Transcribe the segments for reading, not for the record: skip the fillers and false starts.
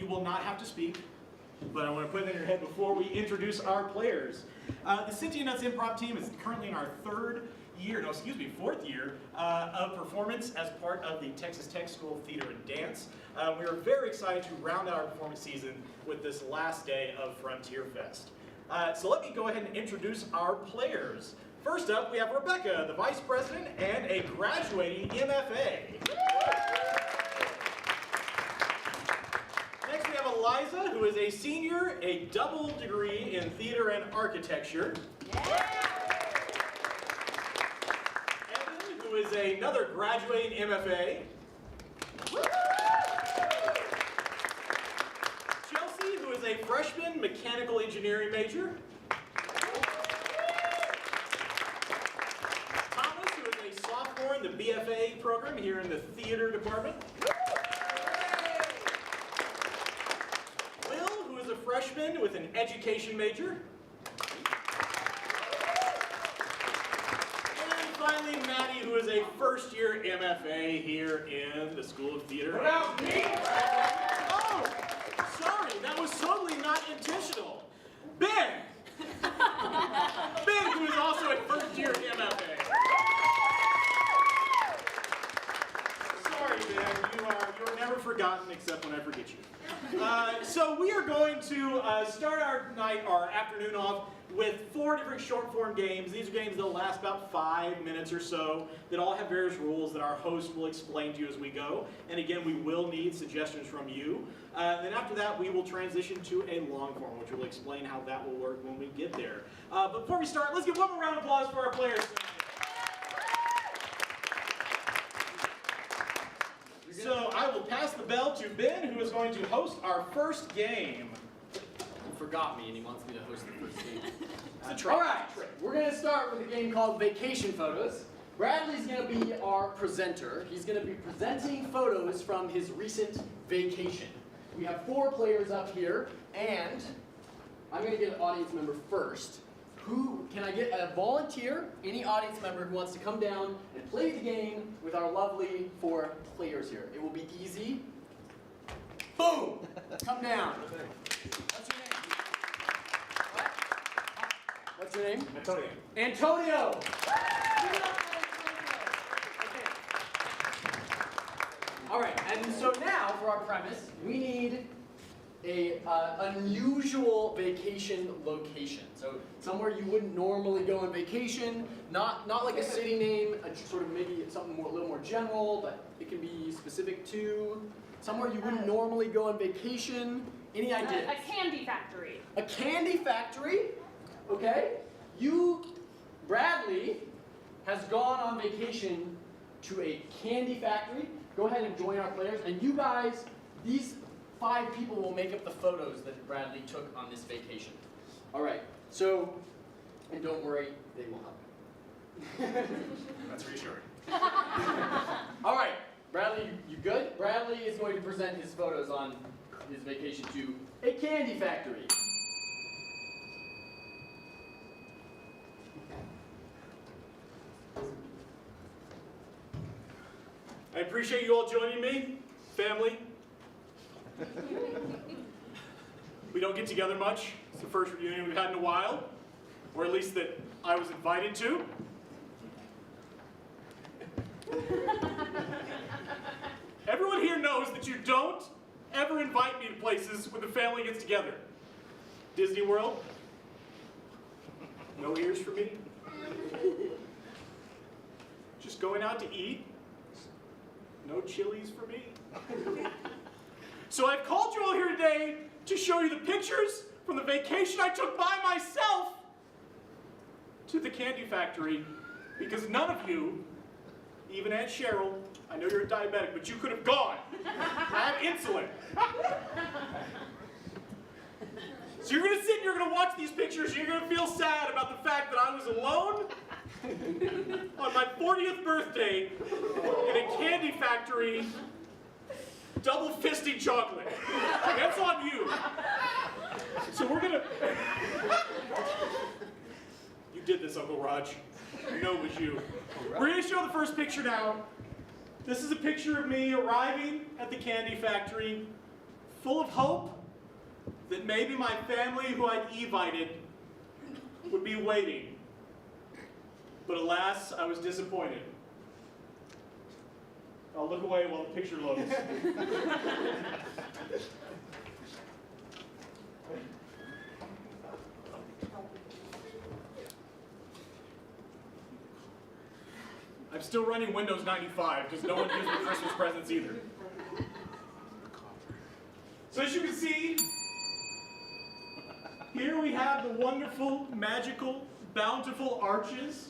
you will not have to speak, but I want to put it in your head before we introduce our players. The Sentient Improv team is currently in our fourth year of performance as part of the Texas Tech School of Theater and Dance. We are very excited to round out our performance season with this last day of Frontier Fest. So let me go ahead and introduce our players. First up, we have Rebecca, the Vice President and a graduating MFA. Next we have Eliza, who is a senior, a double degree in theater and architecture. Evan, who is another graduating MFA. Chelsea, who is a freshman mechanical engineering major. Thomas, who is a sophomore in the BFA program here in the theater department. Will, who is a freshman with an education major. And finally, Maddie, who is a first-year MFA here in the School of Theater. Oh, sorry, that was totally not intentional. Ben! Ben, who is also a first-year MFA. Sorry, Ben, you are never forgotten except when I forget you. So we are going to start our afternoon off with 4 different short-form games. These are games that will last about 5 minutes or so, that all have various rules that our host will explain to you as we go. And again, we will need suggestions from you. Then after that, we will transition to a long form, which will explain how that will work when we get there. But before we start, let's give one more round of applause for our players tonight. So I will pass the bell to Ben, who is going to host our first game. He forgot me and he wants me to host the first game. All right, we're going to start with a game called Vacation Photos. Bradley's going to be our presenter. He's going to be presenting photos from his recent vacation. We have 4 players up here, and I'm going to get an audience member first. Can I get a volunteer, any audience member who wants to come down and play the game with our lovely 4 players here? It will be easy. Boom! Come down. What's your name? What? What's your name? Antonio. Antonio! Okay. All right, and so now for our premise, we need a unusual vacation location. So somewhere you wouldn't normally go on vacation, not like a city name, sort of maybe something a little more general, but it can be specific to somewhere you wouldn't normally go on vacation. Any ideas? A candy factory. A candy factory? Okay. Bradley, has gone on vacation to a candy factory. Go ahead and join our players. And you guys, these 5 people will make up the photos that Bradley took on this vacation. All right. So, and don't worry, they will help. That's reassuring. All right. Bradley, you good? Bradley is going to present his photos on his vacation to a candy factory. I appreciate you all joining me, family. We don't get together much. It's the first reunion we've had in a while, or at least that I was invited to. Everyone here knows that you don't ever invite me to places when the family gets together. Disney World, no ears for me. Just going out to eat, no chilies for me. So I've called you all here today to show you the pictures from the vacation I took by myself to the candy factory, because none of you, even Aunt Cheryl, I know you're a diabetic, but you could have gone. I have insulin. So you're going to sit and you're going to watch these pictures and you're going to feel sad about the fact that I was alone on my 40th birthday in a candy factory double fisting chocolate. That's on you. So we're going to... You did this, Uncle Raj. You know it was you. We're going to show the first picture now. This is a picture of me arriving at the candy factory full of hope that maybe my family who I'd evited would be waiting. But alas, I was disappointed. I'll look away while the picture loads. I'm still running Windows 95 because no one gives me Christmas presents either. So as you can see, here we have the wonderful, magical, bountiful arches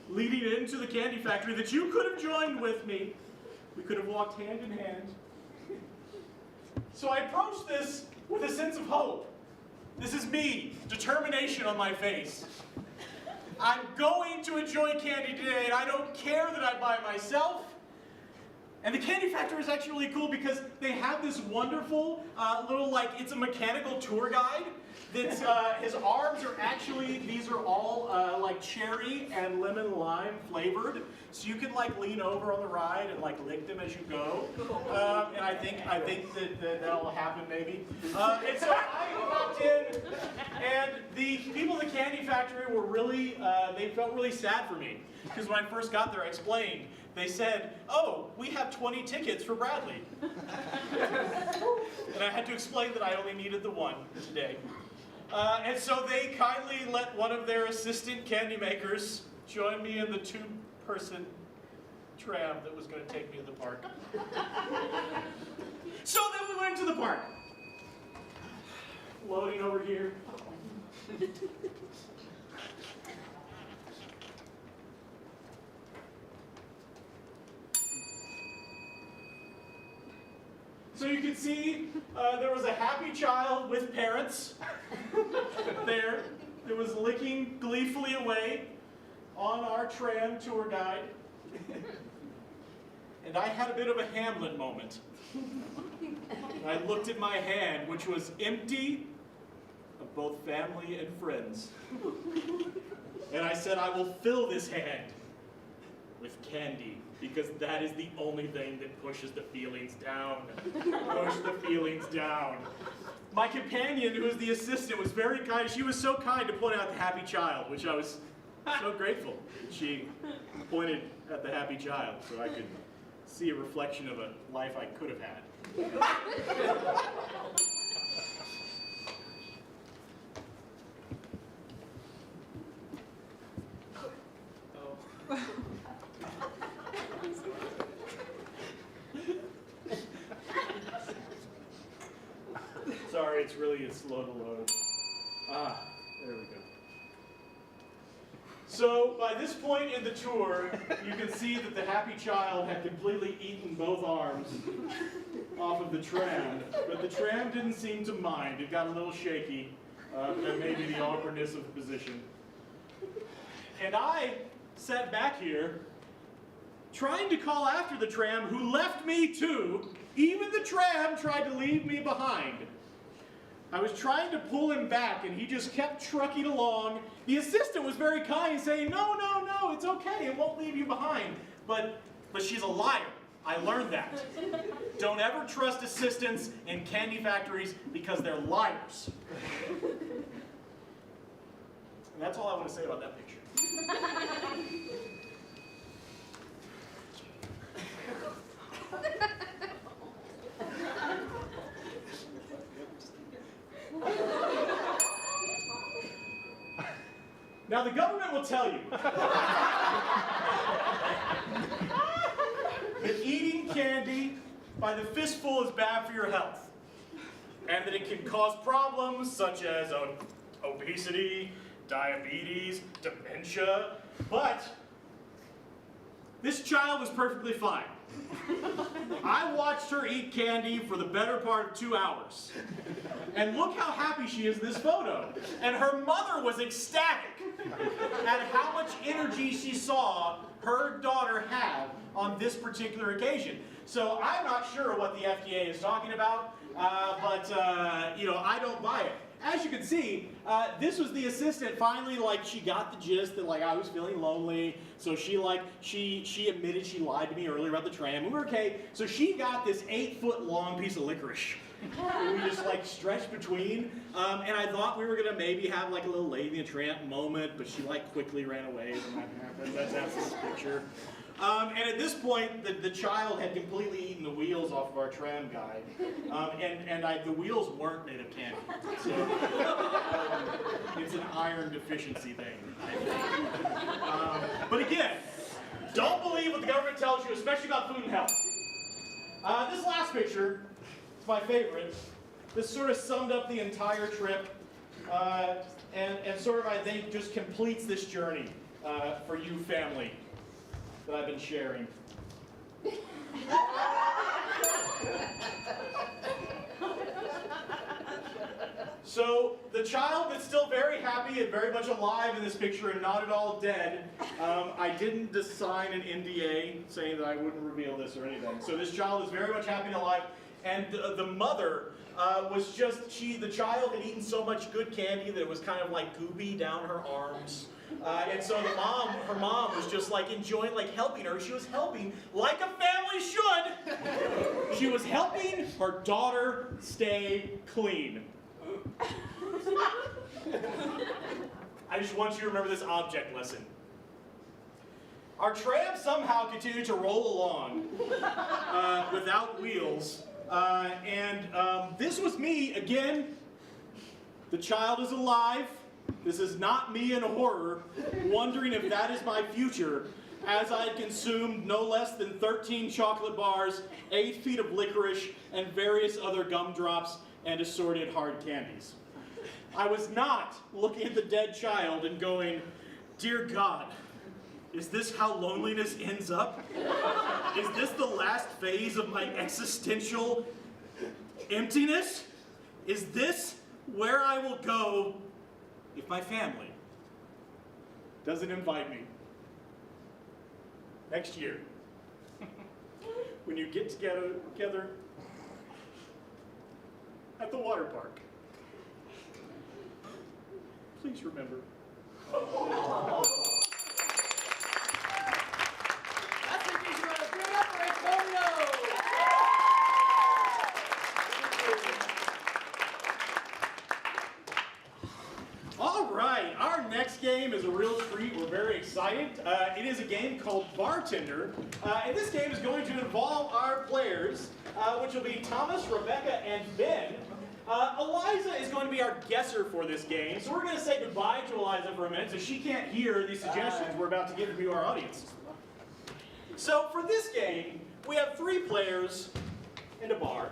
leading into the candy factory that you could have joined with me. We could have walked hand in hand. So I approached this with a sense of hope. This is me, determination on my face. I'm going to enjoy candy today, and I don't care that I buy myself. And the candy factory is actually really cool because they have this wonderful little, like, it's a mechanical tour guide. That's, his arms are actually, these are all like cherry and lemon lime flavored. So you can like lean over on the ride and like lick them as you go. And I think that'll happen maybe. And so I walked in, and the people in the candy factory were really, they felt really sad for me. Because when I first got there, I explained. They said, "Oh, we have 20 tickets for Bradley." And I had to explain that I only needed the one today. And so they kindly let one of their assistant candy makers join me in the two-person tram that was going to take me to the park. So then we went to the park. Loading over here. So you can see there was a happy child with parents there that was licking gleefully away on our tram tour guide. And I had a bit of a Hamlet moment. I looked at my hand, which was empty of both family and friends. And I said, I will fill this hand with candy, because that is the only thing that pushes the feelings down. Push the feelings down. My companion, who was the assistant, was very kind. She was so kind to point out the happy child, which I was so grateful. She pointed at the happy child so I could see a reflection of a life I could have had. Sorry, it's slow to load. Ah, there we go. So by this point in the tour, you can see that the happy child had completely eaten both arms off of the tram, but the tram didn't seem to mind. It got a little shaky, and maybe the awkwardness of the position. And I sat back here, trying to call after the tram, who left me too. Even the tram tried to leave me behind. I was trying to pull him back, and he just kept trucking along. The assistant was very kind, saying, no, no, no, it's okay, it won't leave you behind. But she's a liar. I learned that. Don't ever trust assistants in candy factories because they're liars. And that's all I want to say about that picture. Now the government will tell you that eating candy by the fistful is bad for your health, and that it can cause problems such as obesity, diabetes, dementia, but this child was perfectly fine. I watched her eat candy for the better part of 2 hours. And look how happy she is in this photo. And her mother was ecstatic at how much energy she saw her daughter have on this particular occasion. So I'm not sure what the FDA is talking about, but I don't buy it. As you can see, this was the assistant finally, she got the gist that, I was feeling lonely, so she admitted she lied to me earlier about the tram, and we were okay, so she got this 8-foot long piece of licorice We just like stretched between, and I thought we were gonna maybe have like a little Lady in the Tramp moment, but she like quickly ran away when that happened. That's this picture. And at this point, the child had completely eaten the wheels off of our tram guide, and the wheels weren't made of candy. So it's an iron deficiency thing, I think. But again, don't believe what the government tells you, especially about food and health. This last picture is my favorite. This sort of summed up the entire trip, and sort of, I think, just completes this journey for you family that I've been sharing. So, the child that's still very happy and very much alive in this picture and not at all dead, I didn't just sign an NDA saying that I wouldn't reveal this or anything. So this child is very much happy and alive, and the mother was just, the child had eaten so much good candy that it was kind of like gooby down her arms. And so her mom was just like enjoying, like helping her. She was helping like a family should. She was helping her daughter stay clean. I just want you to remember this object lesson. Our tram somehow continued to roll along without wheels. This was me again. The child is alive. This is not me in horror, wondering if that is my future, as I had consumed no less than 13 chocolate bars, 8 feet of licorice, and various other gumdrops and assorted hard candies. I was not looking at the dead child and going, "Dear God, is this how loneliness ends up? Is this the last phase of my existential emptiness? Is this where I will go if my family doesn't invite me next year when you get together at the water park? Please remember." That's the case about a great up for Antonio! All right, our next game is a real treat. We're very excited. It is a game called Bartender, and this game is going to involve our players, which will be Thomas, Rebecca, and Ben. Eliza is going to be our guesser for this game, so we're going to say goodbye to Eliza for a minute so she can't hear these suggestions we're about to give to our audience. So for this game, we have 3 players and a bar.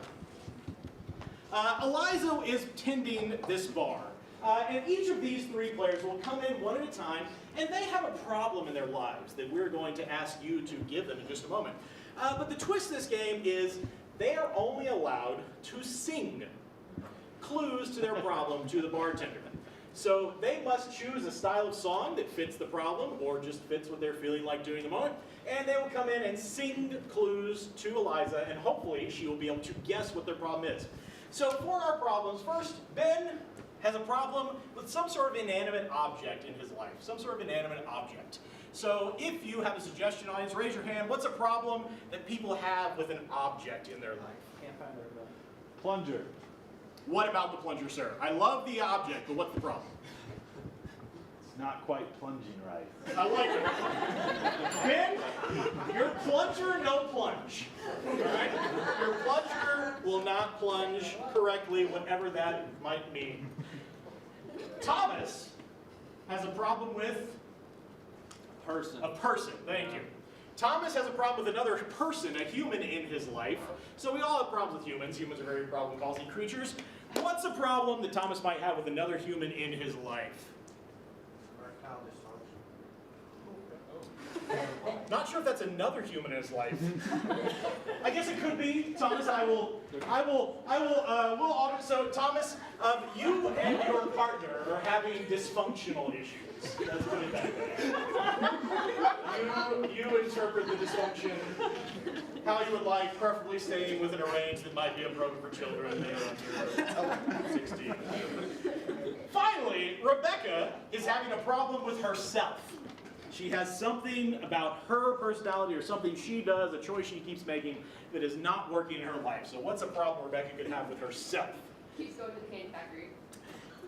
Eliza is tending this bar. And each of these 3 players will come in one at a time, and they have a problem in their lives that we're going to ask you to give them in just a moment. But the twist of this game is they are only allowed to sing clues to their problem to the bartender. So they must choose a style of song that fits the problem or just fits what they're feeling like doing in the moment, and they will come in and sing clues to Eliza, and hopefully she will be able to guess what their problem is. So for our problems, first, Ben has a problem with some sort of inanimate object in his life, some sort of inanimate object. So if you have a suggestion, audience, raise your hand. What's a problem that people have with an object in their life? Can't find their plunger. What about the plunger, sir? I love the object, but what's the problem? It's not quite plunging right. I like it. Ben, your plunger, no plunge. All right? Your plunger will not plunge correctly, whatever that might mean. Thomas has a problem with Person. a person. Thank you. Thomas has a problem with another person, a human in his life. So we all have problems with humans. Humans are very problem-causing creatures. What's a problem that Thomas might have with another human in his life? Not sure if that's another human in his life. I guess it could be. Thomas, so Thomas, you and your partner are having dysfunctional issues. Let's put it that way. You interpret the dysfunction how you would like, preferably staying with an arrange that might be appropriate for children under 16. Finally, Rebecca is having a problem with herself. She has something about her personality or something she does, a choice she keeps making, that is not working in her life. So what's a problem Rebecca could have with herself? Keeps going to the candy factory.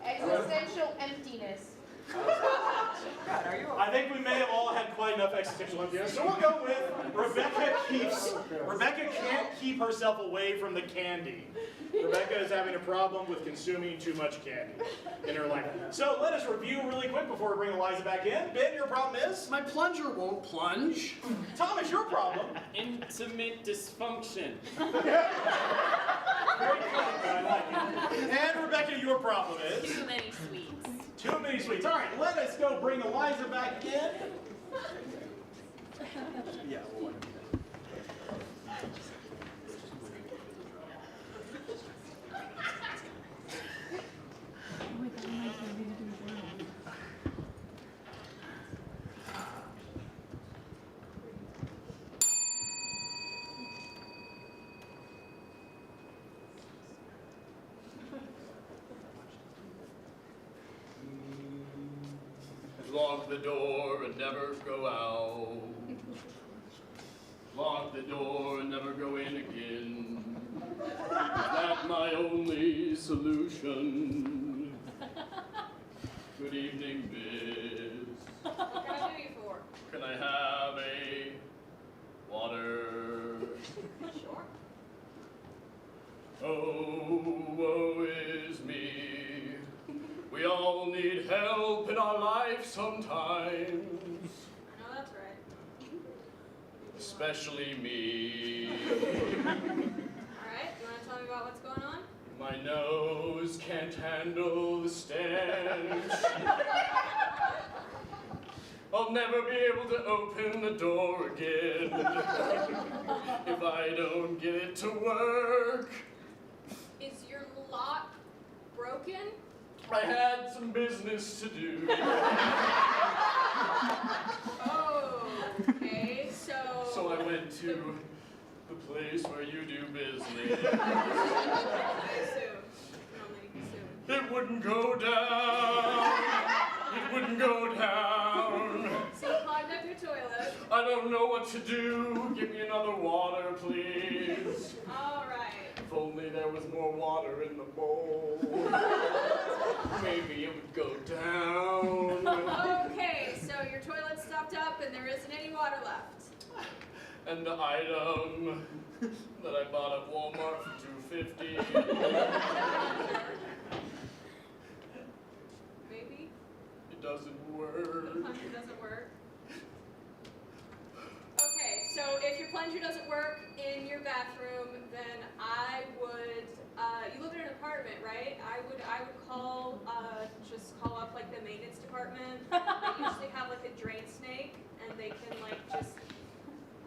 Existential emptiness. God, are you I think we may have all had quite enough existential emptiness, so we'll go with Rebecca can't keep herself away from the candy. Rebecca is having a problem with consuming too much candy in her life. So let us review really quick before we bring Eliza back in. Ben, your problem is? My plunger won't plunge. Thomas, your problem? Intimate dysfunction. Very clever, I like it. And Rebecca, your problem is? Too many sweets. Too many sweets. All right, let us go bring Eliza back in. Yeah, we'll let her do Lock the door and never go out. Lock the door and never go in again. That's my only solution. Good evening, Biz. What can I do you for? Can I have a water? Sure. Oh, woe is me. We all need help in our life sometimes. I know that's right. Especially me. Alright, you want to tell me about what's going on? My nose can't handle the stench. I'll never be able to open the door again if I don't get it to work. Is your lock broken? I had some business to do. Oh, okay, so... So I went to the place where you do business. I assume. You only assume. It wouldn't go down. It wouldn't go down. So you clogged up your toilet. I don't know what to do. Give me another water, please. Alright. If only there was more water in the bowl. Maybe it would go down. Okay, so your toilet's stopped up and there isn't any water left. An item that I bought at Walmart for $2.50. Maybe? It doesn't work. The plunger doesn't work. Okay, so if your plunger doesn't work in your bathroom, then I would, you live in an apartment, right? I would call, just call up like the maintenance department. They usually have like a drain snake, and they can like just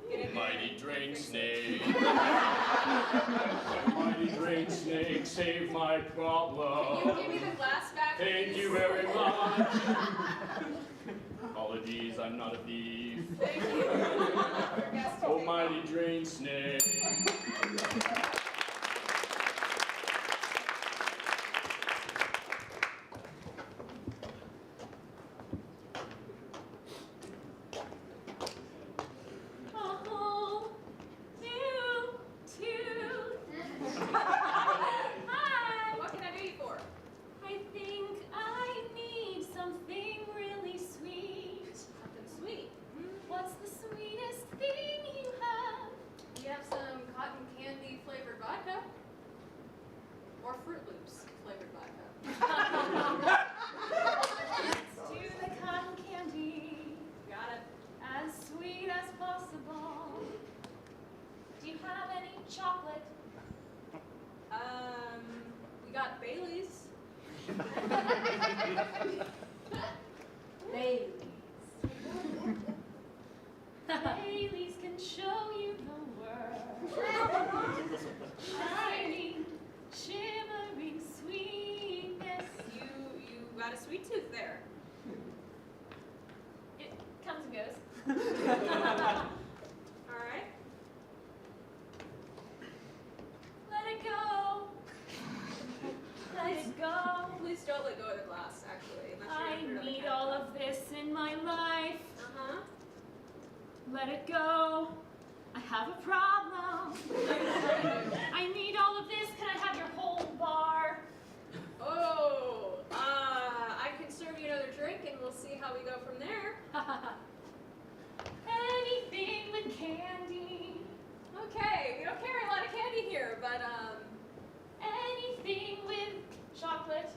get in there. Mighty drain snake. Mighty drain snake, save my problem. Can you give me the glass back, Thank please? you very much. Apologies, I'm not a thief. Thank you. Your guest to Oh, take mighty off. drain snake. Oh, Hi. What can I do you for? I think I need something really sweet. Something sweet. What's the sweetest thing you have? We have some cotton candy flavored vodka. Or Fruit Loops flavored vodka. Let's do the cotton candy. Got it. As sweet as possible. Do you have any chocolate? We got Bailey's. Baileys. Baileys can show you the world. Shining, shimmering sweetness. You got a sweet tooth there. It comes and goes. Alright. Let it go. Let it go. Please don't let go of the glass, actually. Unless you're I gonna throw it on the need counter. all of this in my life. Uh-huh. Let it go. I have a problem. I need all of this. Can I have your whole bar? Oh, I can serve you another drink and we'll see how we go from there. Anything with candy. Okay, we don't carry a lot of candy here, but Anything with chocolate.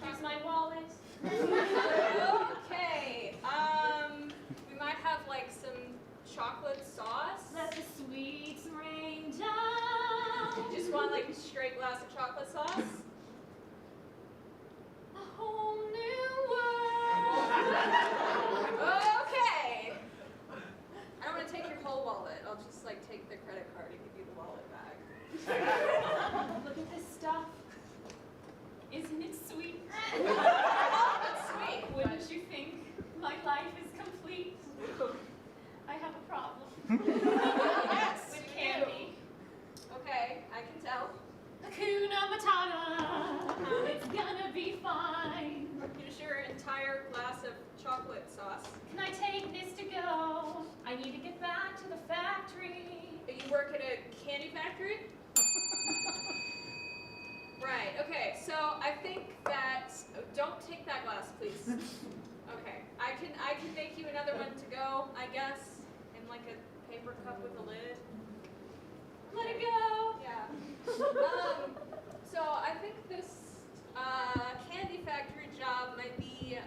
Here's my wallet. okay. We might have like some chocolate sauce. Let the sweets rain down. You just want like a straight glass of chocolate sauce? A whole new world. Okay. I don't want to take your whole wallet. I'll just like take the credit card and give you the wallet back. Look at this stuff. Isn't it sweet? It's sweet. Wouldn't you think my life is complete? I have a problem. Yes, With you candy. do. Okay, I can tell. Hakuna Matata. It's gonna be fine. Here's your entire glass of chocolate sauce. Can I take this to go? I need to get back to the factory. You work at a candy factory? Right, okay, so I think that, don't take that glass, please. Okay, I can make you another one to go, I guess, in like a paper cup with a lid. Let it go. Yeah. So I think this candy factory job might be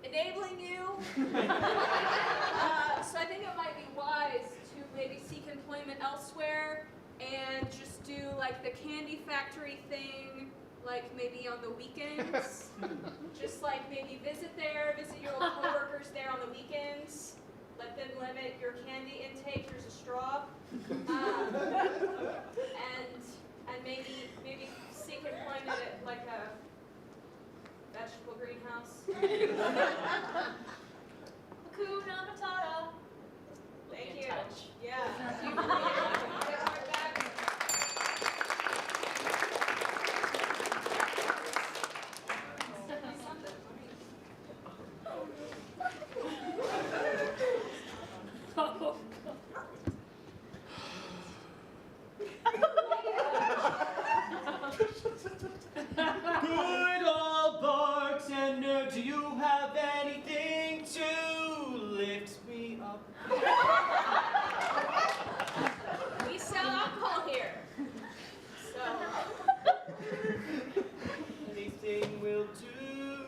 enabling you. So I think it might be wise to maybe seek employment elsewhere and just do like the candy factory thing, like maybe on the weekends. Just like maybe visit your old coworkers there on the weekends. Let them limit your candy intake. Here's a straw. And maybe seek employment at like a vegetable greenhouse. Hakuna Matata. Thank In you. touch. Yeah. Do you get right back? Something. Oh, Good old bartender, do you have anything to lift me up? We sell alcohol here. So, Anything will do,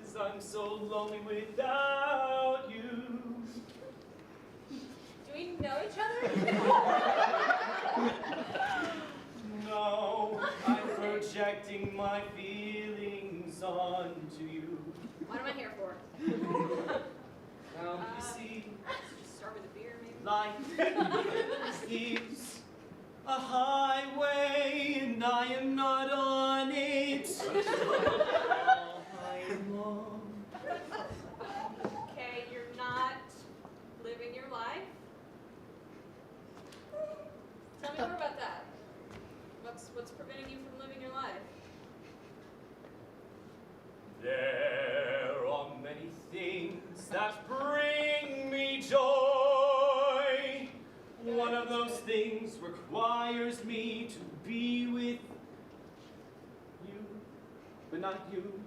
'cause I'm so lonely without you. do we know each other? No, I'm projecting my feelings onto you. What am I here for? Now, you see, Just start with a beer, maybe? life is a highway, and I am not on it all night long. Okay, you're not living your life. Tell me more about that. What's preventing you from living your life? There are many things that bring me joy. One of those things requires me to be with you, but not you.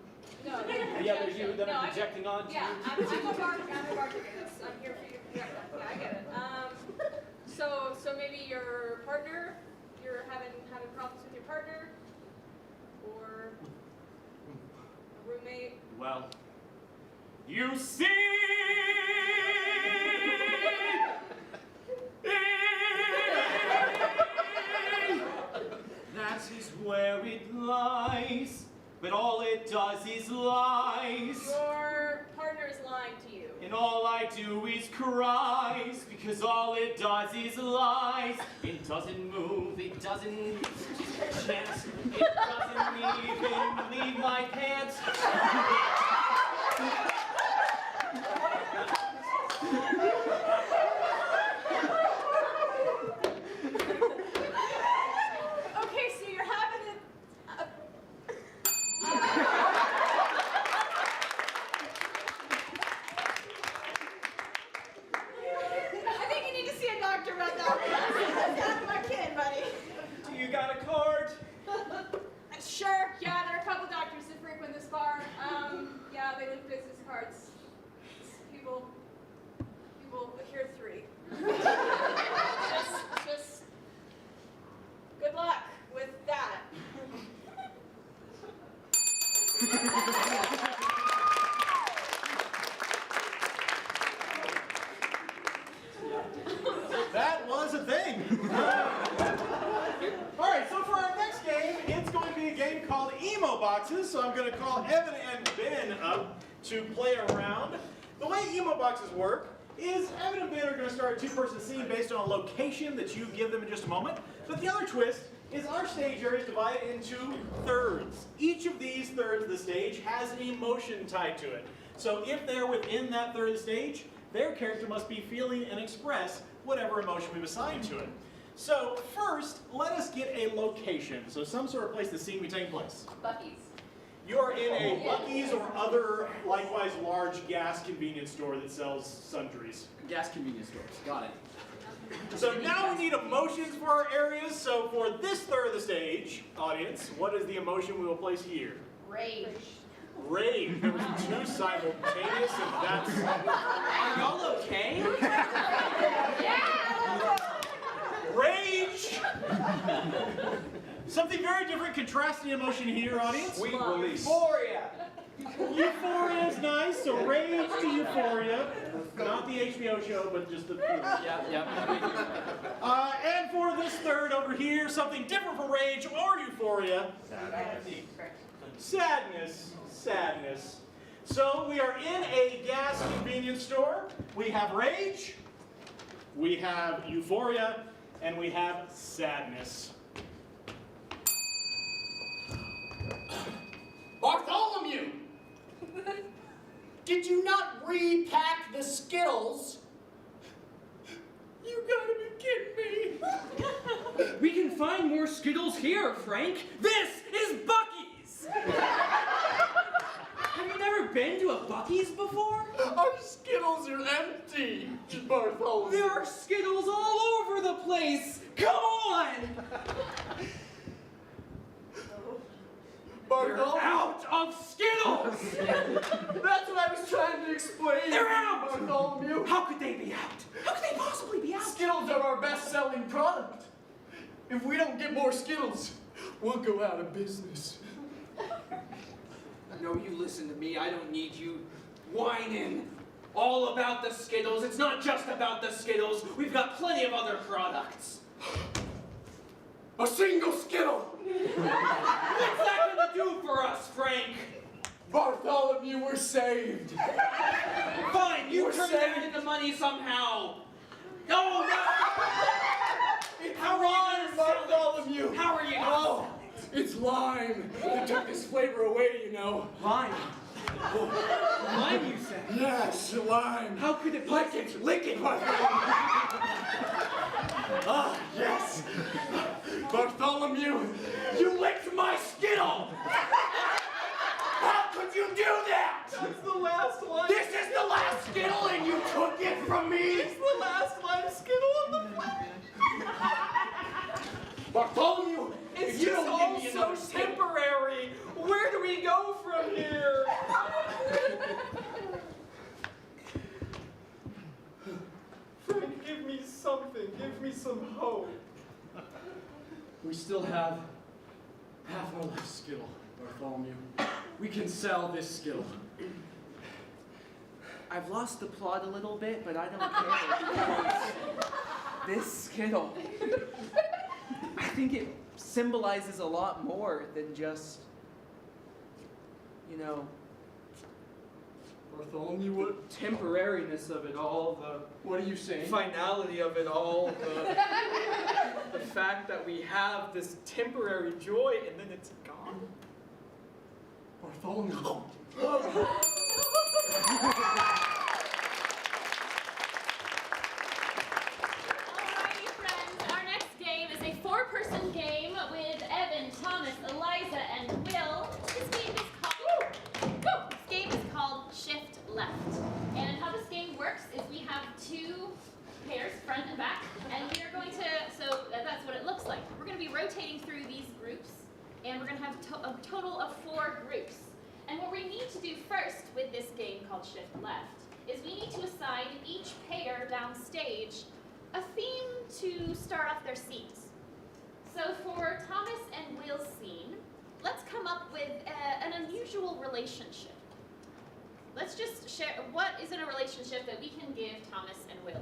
No, The other you that I'm projecting onto. Yeah, I'm a bartender. I'm here for you. Yeah, I get it. So maybe your partner, you're having problems with your partner, or a roommate. Well, you see, that is where it lies, but all it does is lies. Your partner is lying to you. And all I do is cries, because all it does is lies. It doesn't move, it doesn't chant, it doesn't even leave my pants. Okay, so you're having That was a thing. All right, so for our next game, it's going to be a game called Emo Boxes. So I'm going to call Evan and Ben up to play around. The way Emo Boxes work is Evan and Ben are going to start a two-person scene based on a location that you give them in just a moment. But the other twist is our stage area is divided into thirds. Each of these thirds of the stage has an emotion tied to it. So if they're within that third of the stage, their character must be feeling and express whatever emotion we've assigned to it. So first, let us get a location. So some sort of place the scene will be taking place. Bucky's. You're in a Bucky's or other likewise large gas convenience store that sells sundries. Gas convenience stores. Got it. So now we need emotions for our areas. So for this third of the stage, audience, what is the emotion we will place here? Rage. Rage. There was two simultaneous, and that's... Are y'all okay? Rage! Something very different, contrasting emotion here, audience. Sweet release. Euphoria. Euphoria is nice, so rage to euphoria. Not the HBO show, but just the feeling. And for this third over here, something different from rage or euphoria. Sadness. Sadness. So we are in a gas convenience store. We have rage, we have euphoria, and we have sadness. Bartholomew! Did you not repack the Skittles? You gotta be kidding me! We can find more Skittles here, Frank. This is Bucky's. Have you never been to a Bucky's before? Our Skittles are empty, Bartholomew. There are Skittles all over the place. Come on. They're Bartholomew. out of Skittles. That's what I was trying to explain. They're out. Bartholomew. How could they be out? How could they possibly be out? Skittles are our best-selling product. If we don't get more Skittles, we'll go out of business. No, you listen to me. I don't need you whining all about the Skittles. It's not just about the Skittles. We've got plenty of other products. A single Skittle! What's that gonna do for us, Frank? Bartholomew, we're saved. Fine, you We're turn saved. that into money somehow. Oh, no! It's How are you lime, gonna sell it? Bartholomew. How are you gonna Oh, sell it? it's lime. They took this flavor away, you know. Lime. Lime, you said? Yes, lime. How could it Lick it, lick it, Bartholomew. Ah, yes. Bartholomew, you licked my Skittle. How could you do that? That's the last one. This is the last Skittle and you took it from me? It's the last lime Skittle on the planet. Bartholomew, It's if you just don't all give me so another Skittle. temporary. Where do we go from here? Frank, give me something. Give me some hope. We still have half our life Skittle, Bartholomew. We can sell this Skittle. I've lost the plot a little bit, but I don't care because this Skittle, I think it symbolizes a lot more than just, you know, Bartholomew, what? Temporariness of it all, What are you saying? finality of it all, the fact that we have this temporary joy and then it's gone. Bartholomew. Alrighty, friends. Our next game is a four-person game with Evan, Thomas, Eliza, and Will. This game is called Shift Left. And how this game works is we have two pairs, front and back, and we are going to, so that's what it looks like. We're going to be rotating through these groups, and we're going to have a total of 4 groups. And what we need to do first with this game called Shift Left is we need to assign each pair downstage a theme to start off their scenes. So for Thomas and Will's scene, let's come up with an unusual ideal relationship. Let's just share, what is in a relationship that we can give Thomas and Will?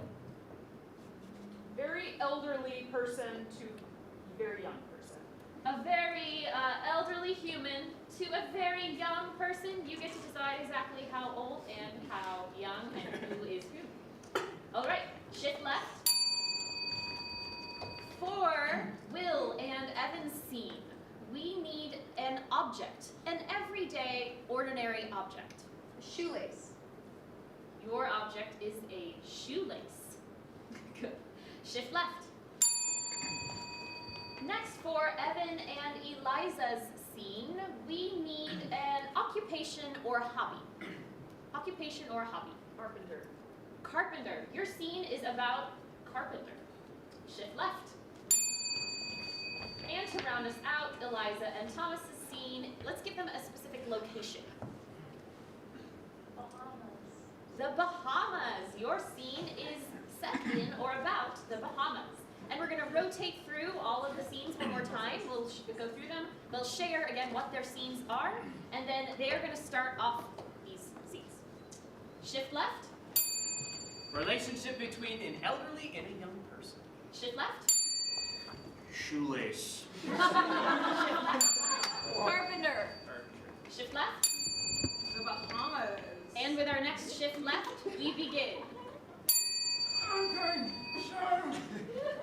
Very elderly person to very young person. A very elderly human to a very young person. You get to decide exactly how old and how young and who is who. All right, shift left. For Will and Evan's scene, we need an object, an everyday, ordinary object. A shoelace. Your object is a shoelace. Good. Shift left. Next, for Evan and Eliza's scene, we need an occupation or hobby. Occupation or hobby. Carpenter. Carpenter. Your scene is about carpenter. Shift left. And to round us out, Eliza and Thomas's scene, let's give them a specific location. The Bahamas. Your scene is set in or about the Bahamas. And we're going to rotate through all of the scenes one more time. We'll go through them. They'll share, again, what their scenes are. And then they are going to start off these scenes. Shift left. Relationship between an elderly and a young person. Shift left. Shoelace. Carpenter. Shift left. The Bahamas. And with our next shift left, we begin. Okay, so,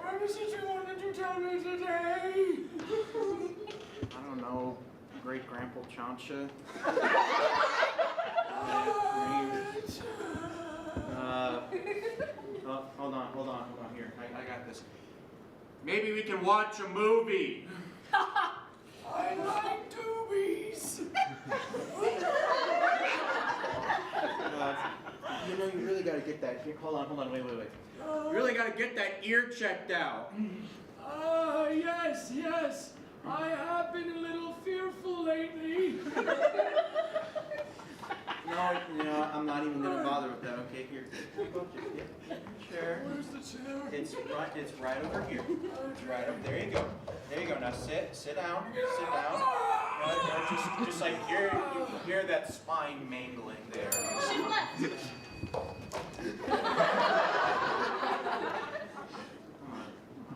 what is it you wanted to tell me today? I don't know, great grandpa Chancha. Hold on here. I got this. Maybe we can watch a movie. I like doobies. You know, you really gotta get that. Hold on, wait. You really gotta get that ear checked out. Yes. I have been a little fearful lately. No, I'm not even gonna bother with that. Okay, here. Chair. Where's the chair? It's right over here. It's right over. There you go. Now sit down. No, just like you hear that spine mangling there. Shift left. Come on.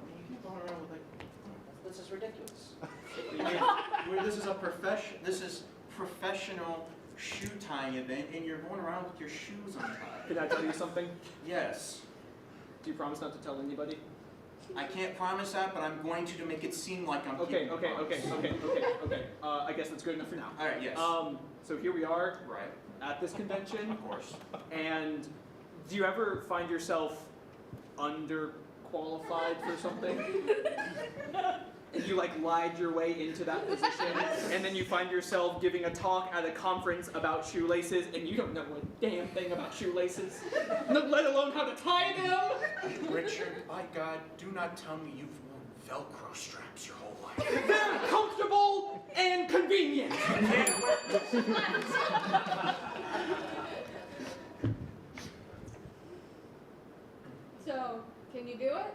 You keep going around with like, this is ridiculous. This is a professional shoe tying event, and you're going around with your shoes untied. Can I tell you something? Yes. Do you promise not to tell anybody? I can't promise that, but I'm going to make it seem like I'm Okay. keeping a promise. I guess that's good enough for now. All right. Yes. So here we are Right. at this convention, Of course. and do you ever find yourself underqualified for something? And you like lied your way into that position, and then you find yourself giving a talk at a conference about shoelaces, and you don't know a damn thing about shoelaces, let alone how to tie them. Richard, by God, do not tell me you've worn Velcro straps your whole life. They're comfortable and convenient. So, can you do it?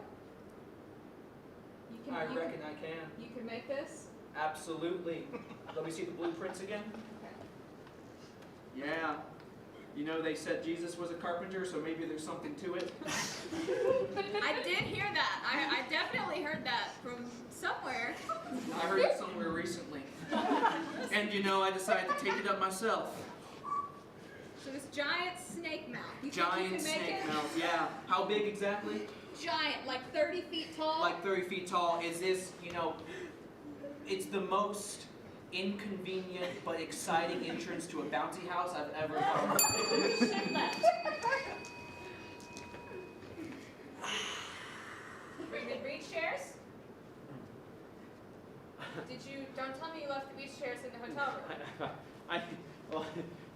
I reckon I can. You can make this? Absolutely. Let me see the blueprints again. Okay. Yeah. You know, they said Jesus was a carpenter, so maybe there's something to it. I did hear that. I definitely heard that from somewhere. I heard it somewhere recently. And you know, I decided to take it up myself. So this giant snake mouth. You think you Giant can make snake it? mouth, yeah. How big exactly? Giant, like 30 feet tall. Like 30 feet tall. Is this, you know, it's the most inconvenient but exciting entrance to a bouncy house I've ever heard. Shift left. Bring the beach chairs. Don't tell me you left the beach chairs in the hotel room.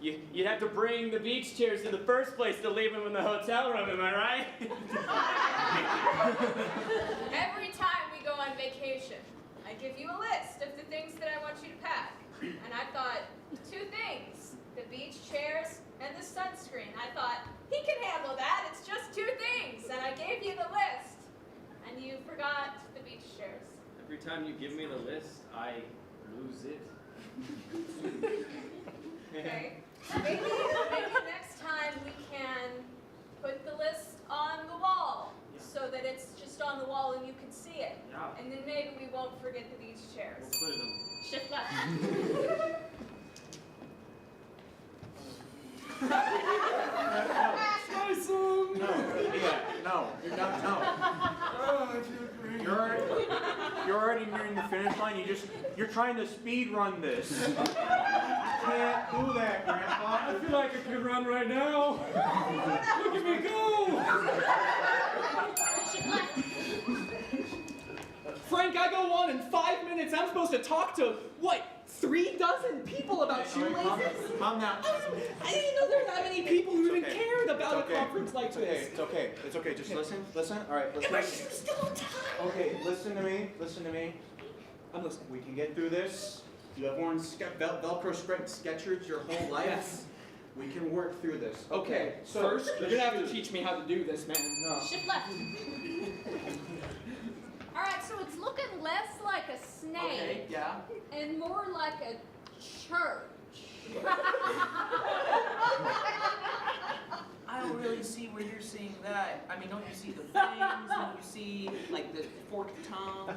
You'd have to bring the beach chairs to the first place to leave them in the hotel room, am I right? Every time we go on vacation, I give you a list of the things that I want you to pack. And I thought, 2 things, the beach chairs and the sunscreen. I thought, he can handle that, it's just 2 things. And I gave you the list, and you forgot the beach chairs. Every time you give me the list, I lose it. Okay. Maybe next time we can put the list on the wall so that it's just on the wall and you can see it. Yeah. And then maybe we won't forget the beach chairs. We'll put them. Shift left. No, you're not, no. You're already nearing the finish line. You're trying to speed run this. You can't do that, Grandpa. I feel like I can run right now. Look at me go! Shift left. Frank, I go on in 5 minutes. I'm supposed to talk to, what, 3 dozen people about shoelaces? Calm down. I didn't know there were that many people who even okay. cared about It's okay. a conference like It's okay. this. It's okay. It's okay. Just listen. All right, listen. My shoe's still on time. Okay, listen to me. I'm listening. We can get through this. You have worn Velcro striped Skechers your whole life. Yes. We can work through this. Okay, so first, you're gonna have to shoes. teach me how to do this, man. No. Shift left. All right, so it's looking less like a snake Okay, yeah. and more like a church. I don't really see where you're seeing that. I mean, don't you see the fangs? Don't you see, like, the forked tongue?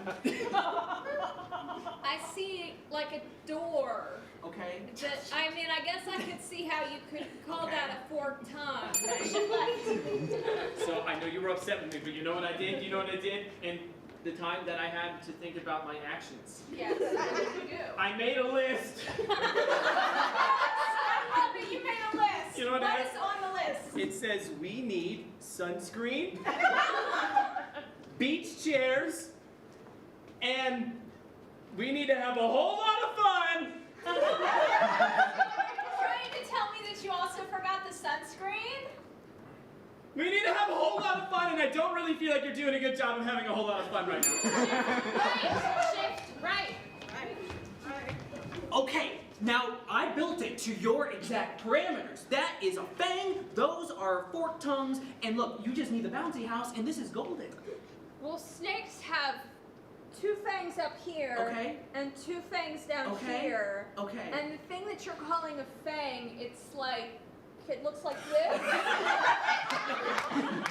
I see like a door. Okay. That, I mean, I guess I could see how you could call that a forked tongue. Shift left. So I know you were upset with me, but you know what I did? You know what I did? And the time that I had to think about my actions. Yes, what did you do? I made a list. I love it, you made a list. You know what What I- is on the list? It says we need sunscreen, beach chairs, and we need to have a whole lot of fun. Are you trying to tell me that you also forgot the sunscreen? We need to have a whole lot of fun, and I don't really feel like you're doing a good job of having a whole lot of fun right now. Shift right. Okay, now I built it to your exact parameters. That is a fang, those are forked tongues, and look, you just need the bouncy house, and this is golden. Well, snakes have 2 fangs up here Okay. and 2 fangs down Okay. here. Okay. And the thing that you're calling a fang, it looks like this. and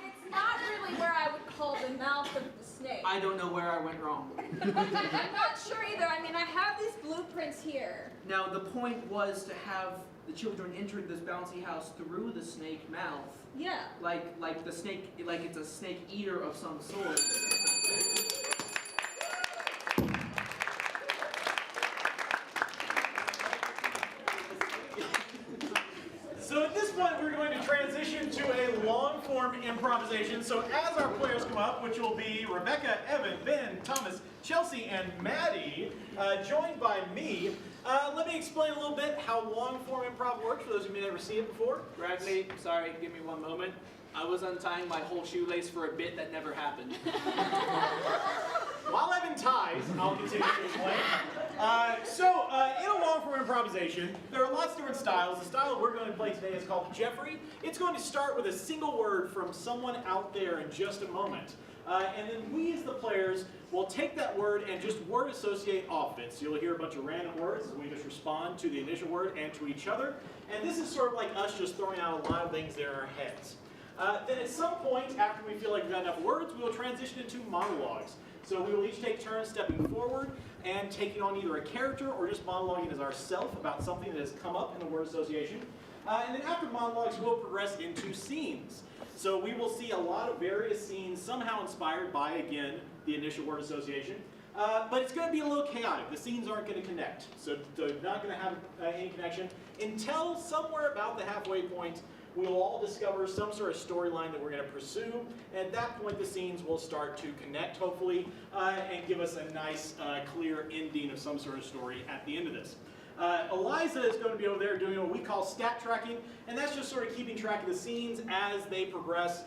it's not really where I would call the mouth of the snake. I don't know where I went wrong. I'm not sure either. I mean, I have these blueprints here. Now, the point was to have the children enter this bouncy house through the snake mouth, Yeah. like the snake, like it's a snake eater of some sort. So at this point, we're going to transition to a long-form improvisation. So as our players come up, which will be Rebecca, Evan, Ben, Thomas, Chelsea, and Maddie, joined by me, let me explain a little bit how long-form improv works for those of you who never seen it before. Bradley, sorry, give me 1 moment. I was untying my whole shoelace for a bit that never happened. While Evan ties, I'll continue to explain. In a long-form improvisation, there are lots of different styles. The style we're going to play today is called Jeffrey. It's going to start with a single word from someone out there in just a moment. And then we, as the players, will take that word and just word associate off it. So you'll hear a bunch of random words as we just respond to the initial word and to each other. And this is sort of like us just throwing out a lot of things there in our heads. Then at some point, after we feel like we've got enough words, we will transition into monologues. So we will each take turns stepping forward and taking on either a character or just monologuing as ourself about something that has come up in the word association. And then after monologues, we'll progress into scenes. So we will see a lot of various scenes, somehow inspired by, again, the initial word association. But it's going to be a little chaotic. The scenes aren't going to connect. So they're not going to have any connection until somewhere about the halfway point, we will all discover some sort of storyline that we're going to pursue. And at that point, the scenes will start to connect, hopefully, and give us a nice, clear ending of some sort of story at the end of this. Eliza is going to be over there doing what we call stat tracking, and that's just sort of keeping track of the scenes as they progress.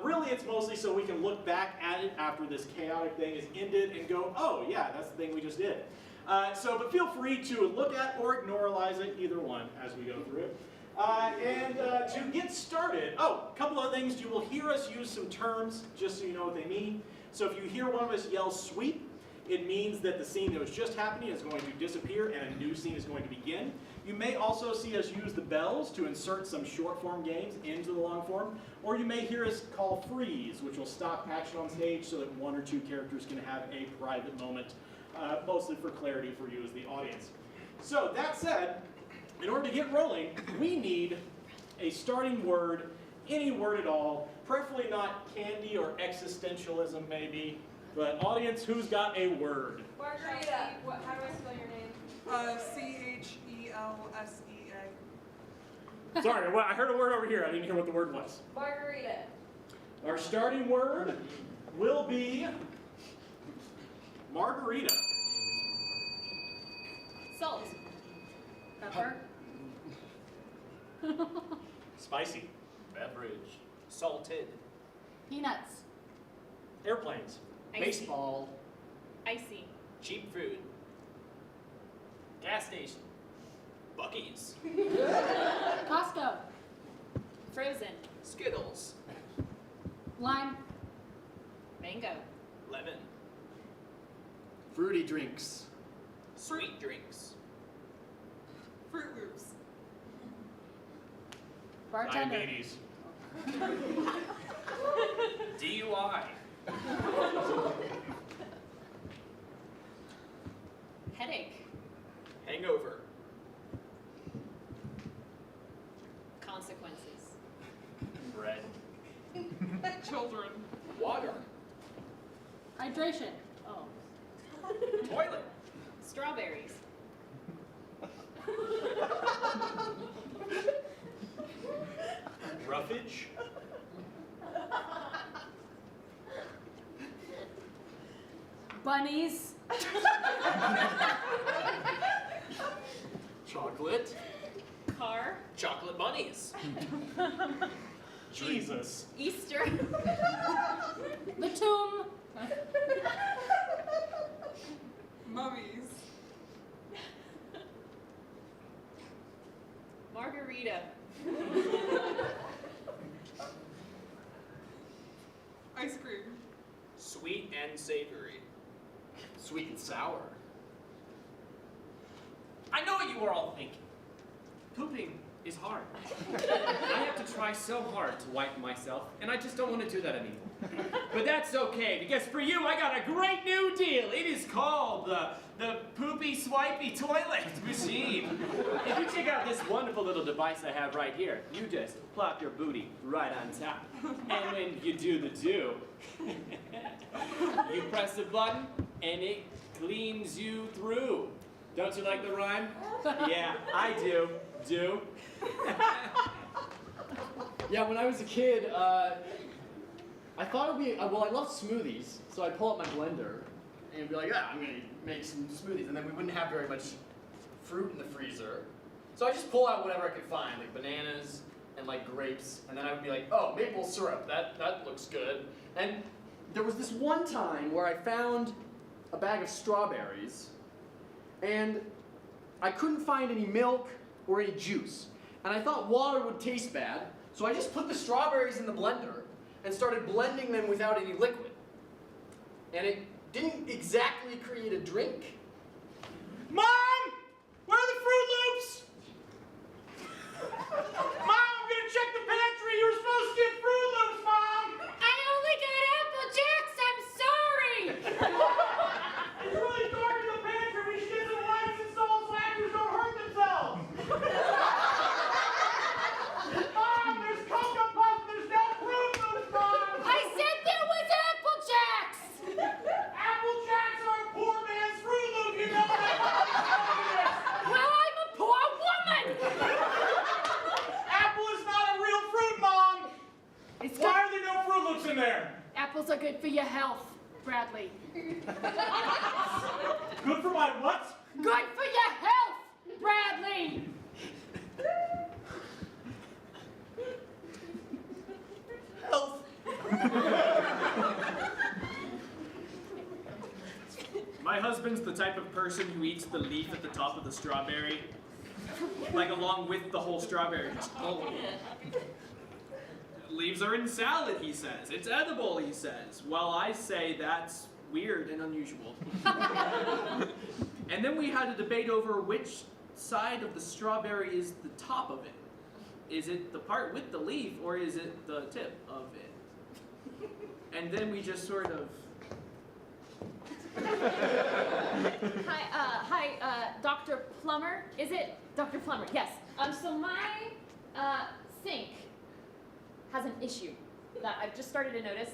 Really, it's mostly so we can look back at it after this chaotic thing is ended and go, oh, yeah, that's the thing we just did. But feel free to look at or ignore Eliza, either one, as we go through it. To get started, a couple of things. You will hear us use some terms, just so you know what they mean. So if you hear one of us yell sweep, it means that the scene that was just happening is going to disappear and a new scene is going to begin. You may also see us use the bells to insert some short form games into the long form, or you may hear us call freeze, which will stop action on stage so that one or two characters can have a private moment, mostly for clarity for you as the audience. So that said, in order to get rolling, we need a starting word, any word at all, preferably not candy or existentialism maybe, but audience, who's got a word? Margarita. How do I spell your name? Chelseea. Sorry, I heard a word over here. I didn't hear what the word was. Margarita. Our starting word will be margarita. Salt. Pepper. Spicy. Beverage. Salted. Peanuts. Airplanes. Icy. Baseball. Icy. Cheap food. Gas station. Buc-ee's. Costco. Frozen. Skittles. Lime. Mango. Lemon. Fruity drinks. Sweet drinks. Fruit Loops. Bartender. Diabetes. DUI. Headache. Hangover. Consequences. Bread. Children. Water. Hydration. Oh. Toilet. Strawberries. Roughage. Bunnies. Chocolate. Car. Chocolate bunnies. Jesus. Easter. The tomb. Mummies. Margarita. Ice cream. Sweet and savory. Sweet and sour. I know what you were all thinking. Pooping is hard. I have to try so hard to wipe myself, and I just don't want to do that anymore. But that's okay, because for you, I got a great new deal. It is called the Poopy Swipey Toilet Machine. If you check out this wonderful little device I have right here, you just plop your booty right on top. And when you do the do, you press the button, and it cleans you through. Don't you like the rhyme? Yeah, I do. Do. Yeah, when I was a kid, I thought it would be, well, I love smoothies, so I'd pull up my blender and be like, I'm gonna make some smoothies, and then we wouldn't have very much fruit in the freezer. So I just pull out whatever I could find, like bananas and like grapes, and then I would be like, oh, maple syrup, that looks good. And there was this one time where I found a bag of strawberries, and I couldn't find any milk or any juice. And I thought water would taste bad, so I just put the strawberries in the blender and started blending them without any liquid. And it didn't exactly create a drink. Mom! Where are the Fruit Loops? Mom, I'm gonna check the pantry. You were supposed to get Fruit Loops, Mom! I only got Apple Jacks. I'm sorry. It's really dark in the pantry. We should get some lights installed so actors don't hurt themselves. Mom, there's Cocoa Puffs. There's no Fruit Loops, Mom! I said there was Apple Jacks. Apple Jacks are a poor man's Fruit Loop, you know that. Well, I'm a poor woman. Apple is not a real fruit, Mom! It's Why are there no Fruit Loops in there? Apples are good for your health, Bradley. Good for my what? Good for your health, Bradley. Health. My husband's the type of person who eats the leaf at the top of the strawberry, like along with the whole strawberry. Oh. Leaves are in salad, he says. It's edible, he says. Well, I say that's weird and unusual. And then we had a debate over which side of the strawberry is the top of it. Is it the part with the leaf, or is it the tip of it? And then we just sort of... Hi, Dr. Plummer. Is it Dr. Plummer? Yes. So my sink has an issue that I've just started to notice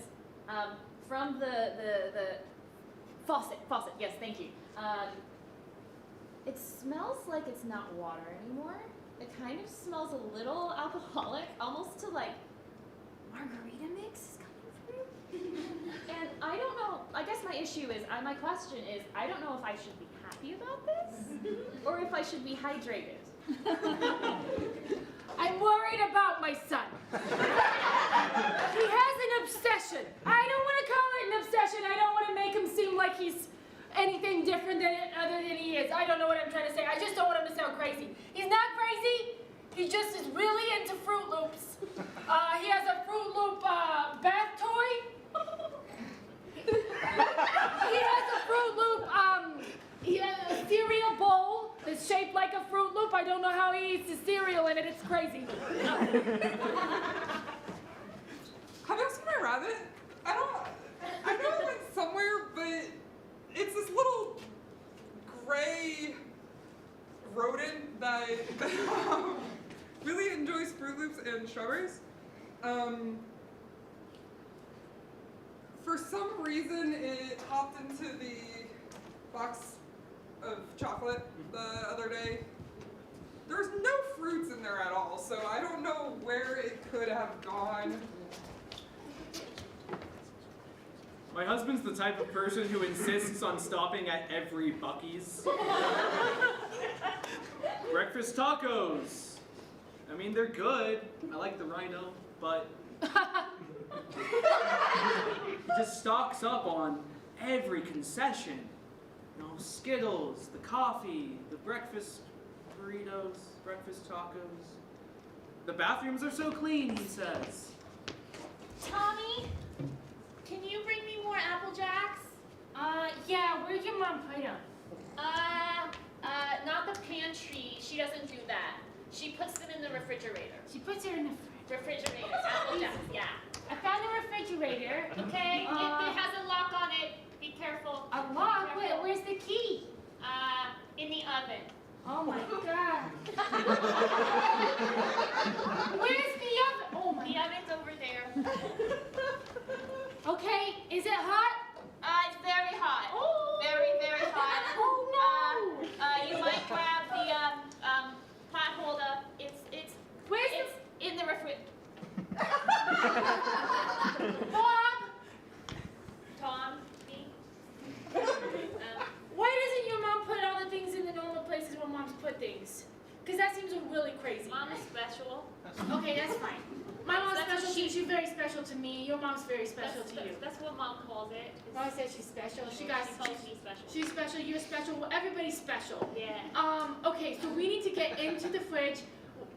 from the faucet. Yes, thank you. It smells like it's not water anymore. It kind of smells a little alcoholic, almost to like margarita mix is coming through. And I don't know, I guess my issue is, my question is, I don't know if I should be happy about this or if I should be hydrated. I'm worried about my son. He has an obsession. I don't want to call it an obsession. I don't want to make him seem like he's anything different other than he is. I don't know what I'm trying to say. I just don't want him to sound crazy. He's not crazy. He just is really into Fruit Loops. He has a Fruit Loop bath toy. He has a Fruit Loop he has a cereal bowl that's shaped like a Fruit Loop. I don't know how he eats the cereal in it. It's crazy. Have you seen my rabbit? I know it went somewhere, but it's this little gray rodent that really enjoys Fruit Loops and strawberries. For some reason, it hopped into the box of chocolate the other day. There's no fruits in there at all, so I don't know where it could have gone. My husband's the type of person who insists on stopping at every Buc-ee's. Breakfast tacos. I mean, they're good. I like the rhino, but he just stocks up on every concession. You know, Skittles, the coffee, the breakfast burritos, breakfast tacos. The bathrooms are so clean, he says. Tommy, can you bring me more Apple Jacks? Yeah, where'd your mom put them? Not the pantry. She doesn't do that. She puts them in the refrigerator. She puts her in the Refrigerator, Apple Jacks, yeah. I found the refrigerator. Okay, it has a lock on it. Be careful. A lock? Where's the key? In the oven. Oh my god. Where's the oven? Oh my The oven's over there. Okay, is it hot? It's very hot. Oh. Very, very hot. Oh no. You might grab the pot holder. It's in the refrigerator. Bob, Tom, me. why doesn't your mom put all the things in the normal places where moms put things? Because that seems really crazy. Mom is special. Okay, that's fine. My mom's That's what special too. She's very special to me. Your mom's very special to you. That's what Mom calls it. Mom says she's special. She calls me special. She's special. You're special. Well, everybody's special. Yeah. Okay, so we need to get into the fridge.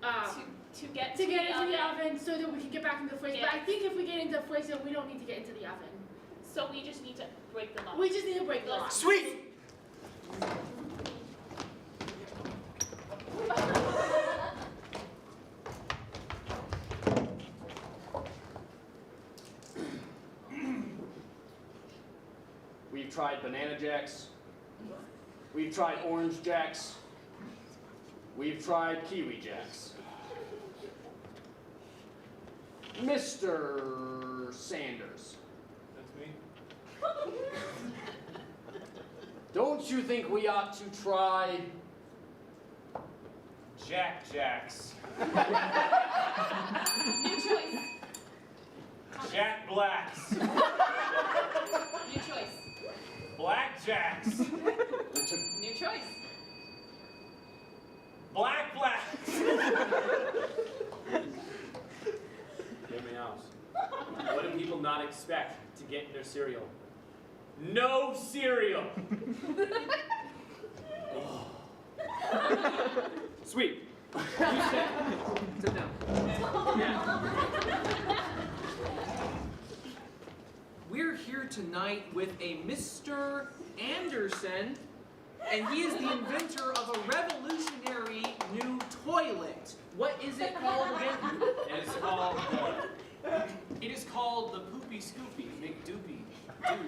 To get into the oven so that we can get back into the fridge. Yeah. But I think if we get into the fridge, then we don't need to get into the oven. So we just need to break the lock. We just need to break the lock. Sweet! We've tried banana jacks. We've tried orange jacks. We've tried kiwi jacks. Mr. Sanders. That's me. Don't you think we ought to try Jack Jacks. New choice. Jack Blacks. New choice. Black Jacks. New choice. Black Blacks. Hear me out. What do people not expect to get in their cereal? No cereal! Sweet. You sit down. Yeah. We're here here tonight with a Mr. Anderson, and he is the inventor of a revolutionary new toilet. What is it called again? It is called the Poopy Scoopy McDoopy Doo.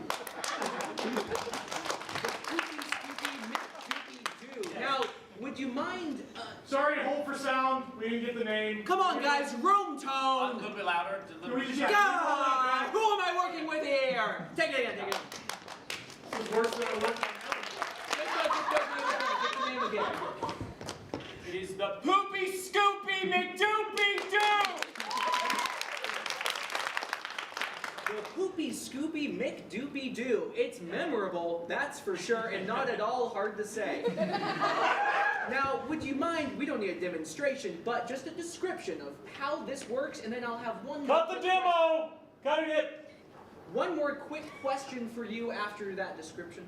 Now, would you mind? Sorry, hold for sound. We didn't get the name. Come on, guys, room A tone. little bit louder. A little bit God, who am I working with here? Take it again, take it again. This is worse than it looked. Get the name again. It is the Poopy Scoopy McDoopy Doo. The Poopy Scoopy McDoopy Doo. It's memorable, that's for sure, and not at all hard to say. Now, would you mind, we don't need a demonstration, but just a description of how this works, and then I'll have one Cut the demo! Cutting it! One more quick question for you after that description.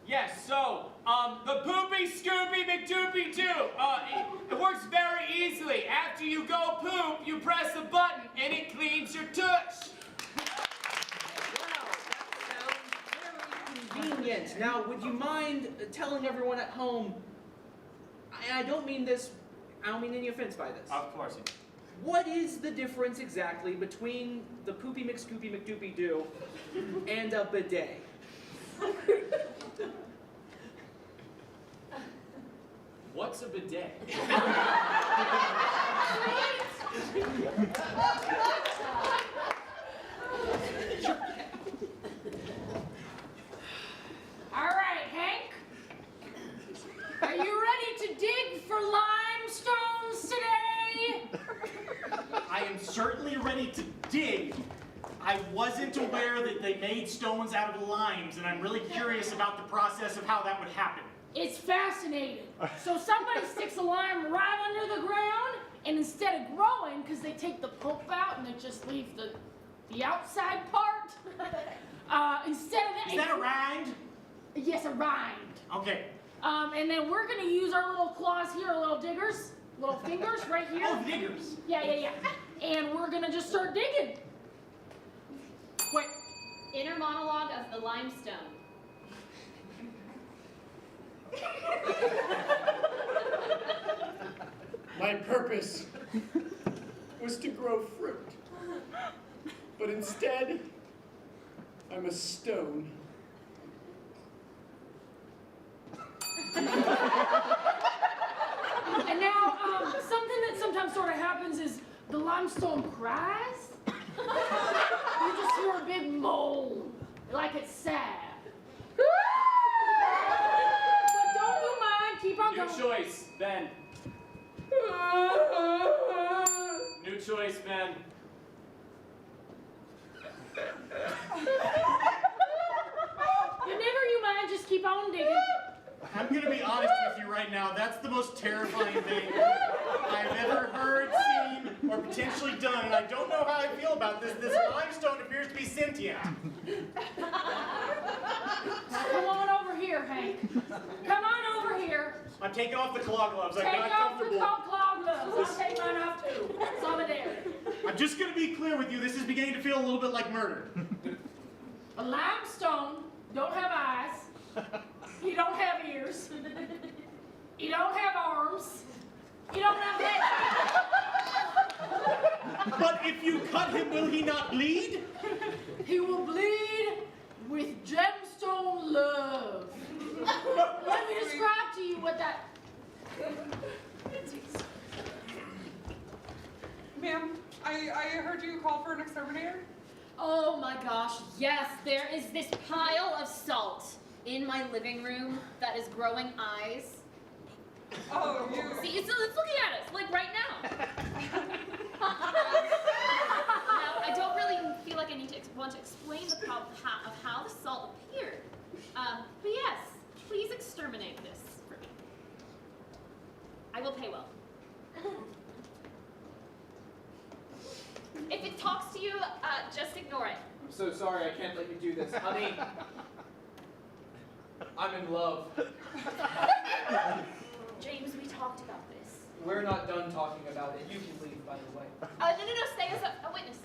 Yes, so, the Poopy Scoopy McDoopy Doo, it works very easily. After you go poop, you press a button and it cleans your tush. Wow, that sounds very convenient. Now, would you mind telling everyone at home, I don't mean any offense by this. Of course. What is the difference exactly between the Poopy McScoopy McDoopy Doo and a bidet? What's a bidet? All right, Hank. Are you ready to dig for limestones today? I am certainly ready to dig. I wasn't aware that they made stones out of limes, and I'm really curious about the process of how that would happen. It's fascinating. So somebody sticks a lime right under the ground, and instead of growing, because they take the pulp out and they just leave the outside part, instead of that... Is that a rind? Yes, a rind. Okay. And then we're going to use our little claws here, our little diggers, little fingers right here. Oh, diggers. Yeah. And we're going to just start digging. Wait. Inner monologue of the limestone. My purpose was to grow fruit, but instead, I'm a stone. And now, something that sometimes sort of happens is the limestone cries. You just hear a big moan, like it's sad. But don't you mind, keep on New going. choice, Ben. New choice, Ben. Whenever you mind, just keep on digging. I'm going to be honest with you right now. That's the most terrifying thing I've ever heard, seen, or potentially done, and I don't know how I feel about this. This limestone appears to be sentient. Now come on over here, Hank. Come on over here. I'm taking off the claw gloves. I'm Take not off your comfortable. claw gloves. I'll take mine off too. Solidarity. I'm just going to be clear with you. This is beginning to feel a little bit like murder. A limestone don't have eyes. He don't have ears. He don't have arms. He don't have legs. But if you cut him, will he not bleed? He will bleed with gemstone love. Let me describe to you what that... Ma'am, I heard you call for an exterminator. Oh my gosh, yes, there is this pile of salt in my living room that is growing eyes. Oh, you... See, it's looking at us, like right now. Now, I don't really feel like I need to want to explain the problem of how the salt appeared. But yes, please exterminate this for me. I will pay well. If it talks to you, just ignore it. I'm so sorry, I can't let you do this. Honey, I'm in love. James, we talked about this. We're not done talking about it. You can leave, by the way. No, stay as a witness.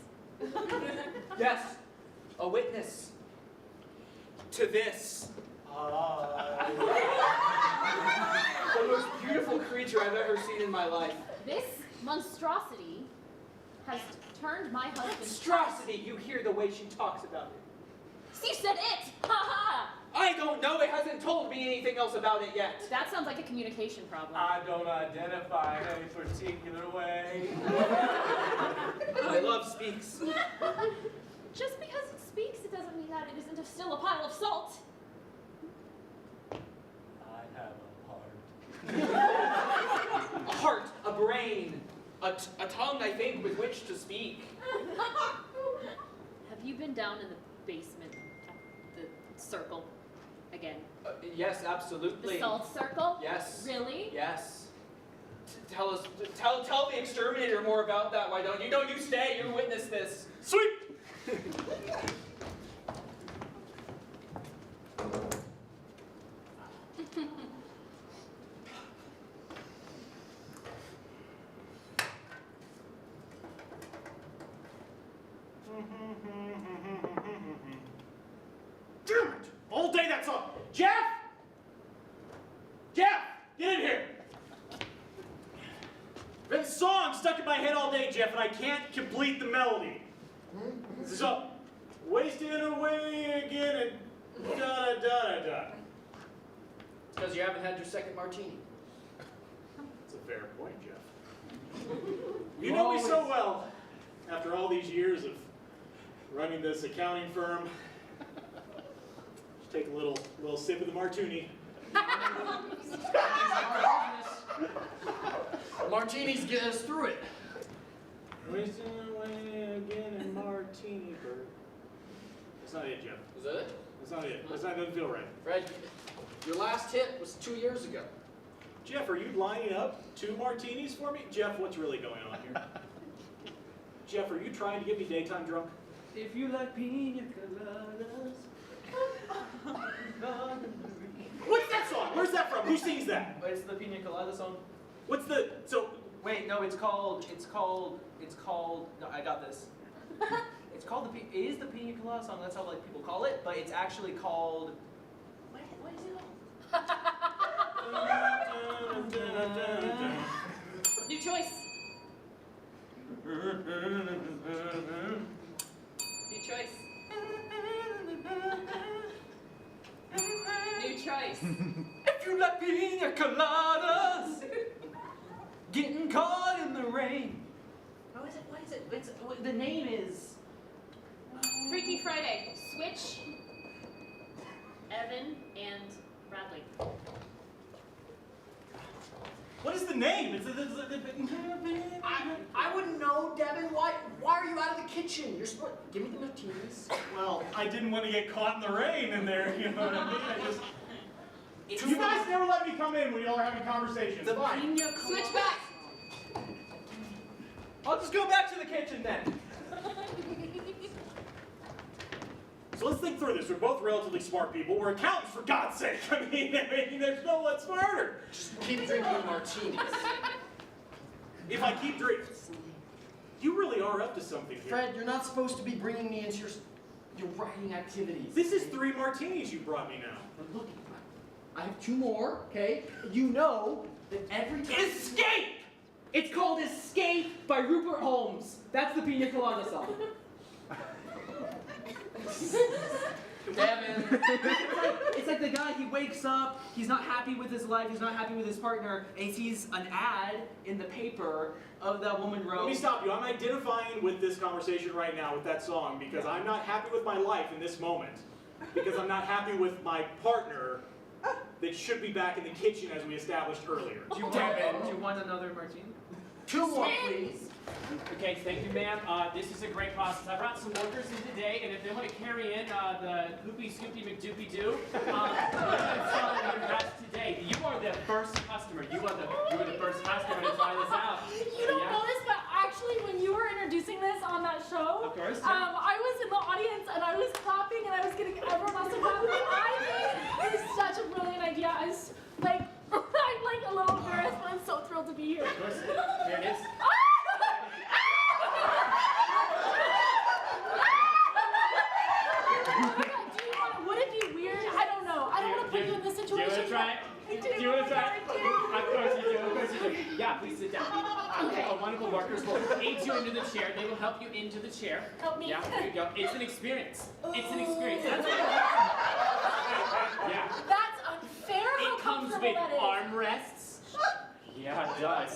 Yes, a witness to this. The most beautiful creature I've ever seen in my life. This monstrosity has turned my husband. Monstrosity! You hear the way she talks about it. You said it! Ha ha! I don't know. It hasn't told me anything else about it yet. That sounds like a communication problem. I don't identify in any particular way. My love speaks. Just because it speaks, it doesn't mean that it isn't still a pile of salt. I have a heart. A heart, a brain, a tongue, I think, with which to speak. Have you been down in the basement at the circle again? Yes, absolutely. The salt circle? Yes. Really? Yes. Tell the exterminator more about that. Why don't you? No, you stay. You witness this. Sweet! Damn it! All day that's all. Jeff! Jeff! Get in here! That song stuck in my head all day, Jeff, and I can't complete the melody. So, wasting away again and da-da-da-da-da. It's because you haven't had your second martini. That's a fair point, Jeff. You know me so well, after all these years of running this accounting firm. Just take a little sip of the martini. Martinis get us through it. Wasting away again in martini bird. That's not it, Jeff. Is that it? That's not it. That doesn't feel right. Fred, your last hit was 2 years ago. Jeff, are you lining up 2 martinis for me? Jeff, what's really going on here? Jeff, are you trying to get me daytime drunk? If you like pina coladas. What's that song? Where's that from? Who sings that? It's the pina colada song. What's the, so, Wait, no, it's called, no, I got this. It is the pina colada song, that's how like people call it, but it's actually called, what is it called? New choice. New choice. New choice. If you like pina coladas, getting caught in the rain. What is it? The name is... Freaky Friday. Switch. Evan and Bradley. what is the name? I wouldn't know, Devin. Why are you out of the kitchen? You're supposed. Give me the martinis. Well, I didn't want to get caught in the rain in there, you know what I mean? You guys never let me come in when y'all are having conversations. The Fine. pina colada. Switch back. I'll just go back to the kitchen then. So let's think through this. We're both relatively smart people. We're accountants, for God's sake. I mean, there's no one smarter. Just keep drinking martinis. If I keep drinking, you really are up to something here. Fred, you're not supposed to be bringing me into your writing activities. This is 3 martinis you brought me now. But look, I have 2 more, okay? You know that every time... Escape! It's called Escape by Rupert Holmes. That's the pina colada song. Devin. It's like the guy, he wakes up, he's not happy with his life, he's not happy with his partner, and he sees an ad in the paper of that woman wrote. Let me stop you. I'm identifying with this conversation right now with that song because I'm not happy with my life in this moment. Because I'm not happy with my partner that should be back in the kitchen as we established earlier. Do you want another martini? 2 more, please. Okay, thank you, ma'am. This is a great process. I brought some workers in today, and if they want to carry in the Hoopy Scoopy McDoopy Doo, I'm going to sell it in your house today. You are the first customer. You are the first customer to try this out. You don't know this, but actually, when you were introducing this on that show, Of course. I was in the audience and I was clapping and I was getting everyone else to clap. And I think it is such a brilliant idea. I was like, I'm like a little embarrassed, but I'm so thrilled to be here. Of course. Here it is. try it? Do you want to try it? Of course you do. Of course you do. Yeah, please sit down. Okay. Our wonderful workers will aid you into the chair. They will help you into the chair. Help me. Yeah, there you go. It's an experience. It's an experience. Ooh. That's what yeah. That's unfair. How It comes comfortable with that is. armrests. Yeah, it does.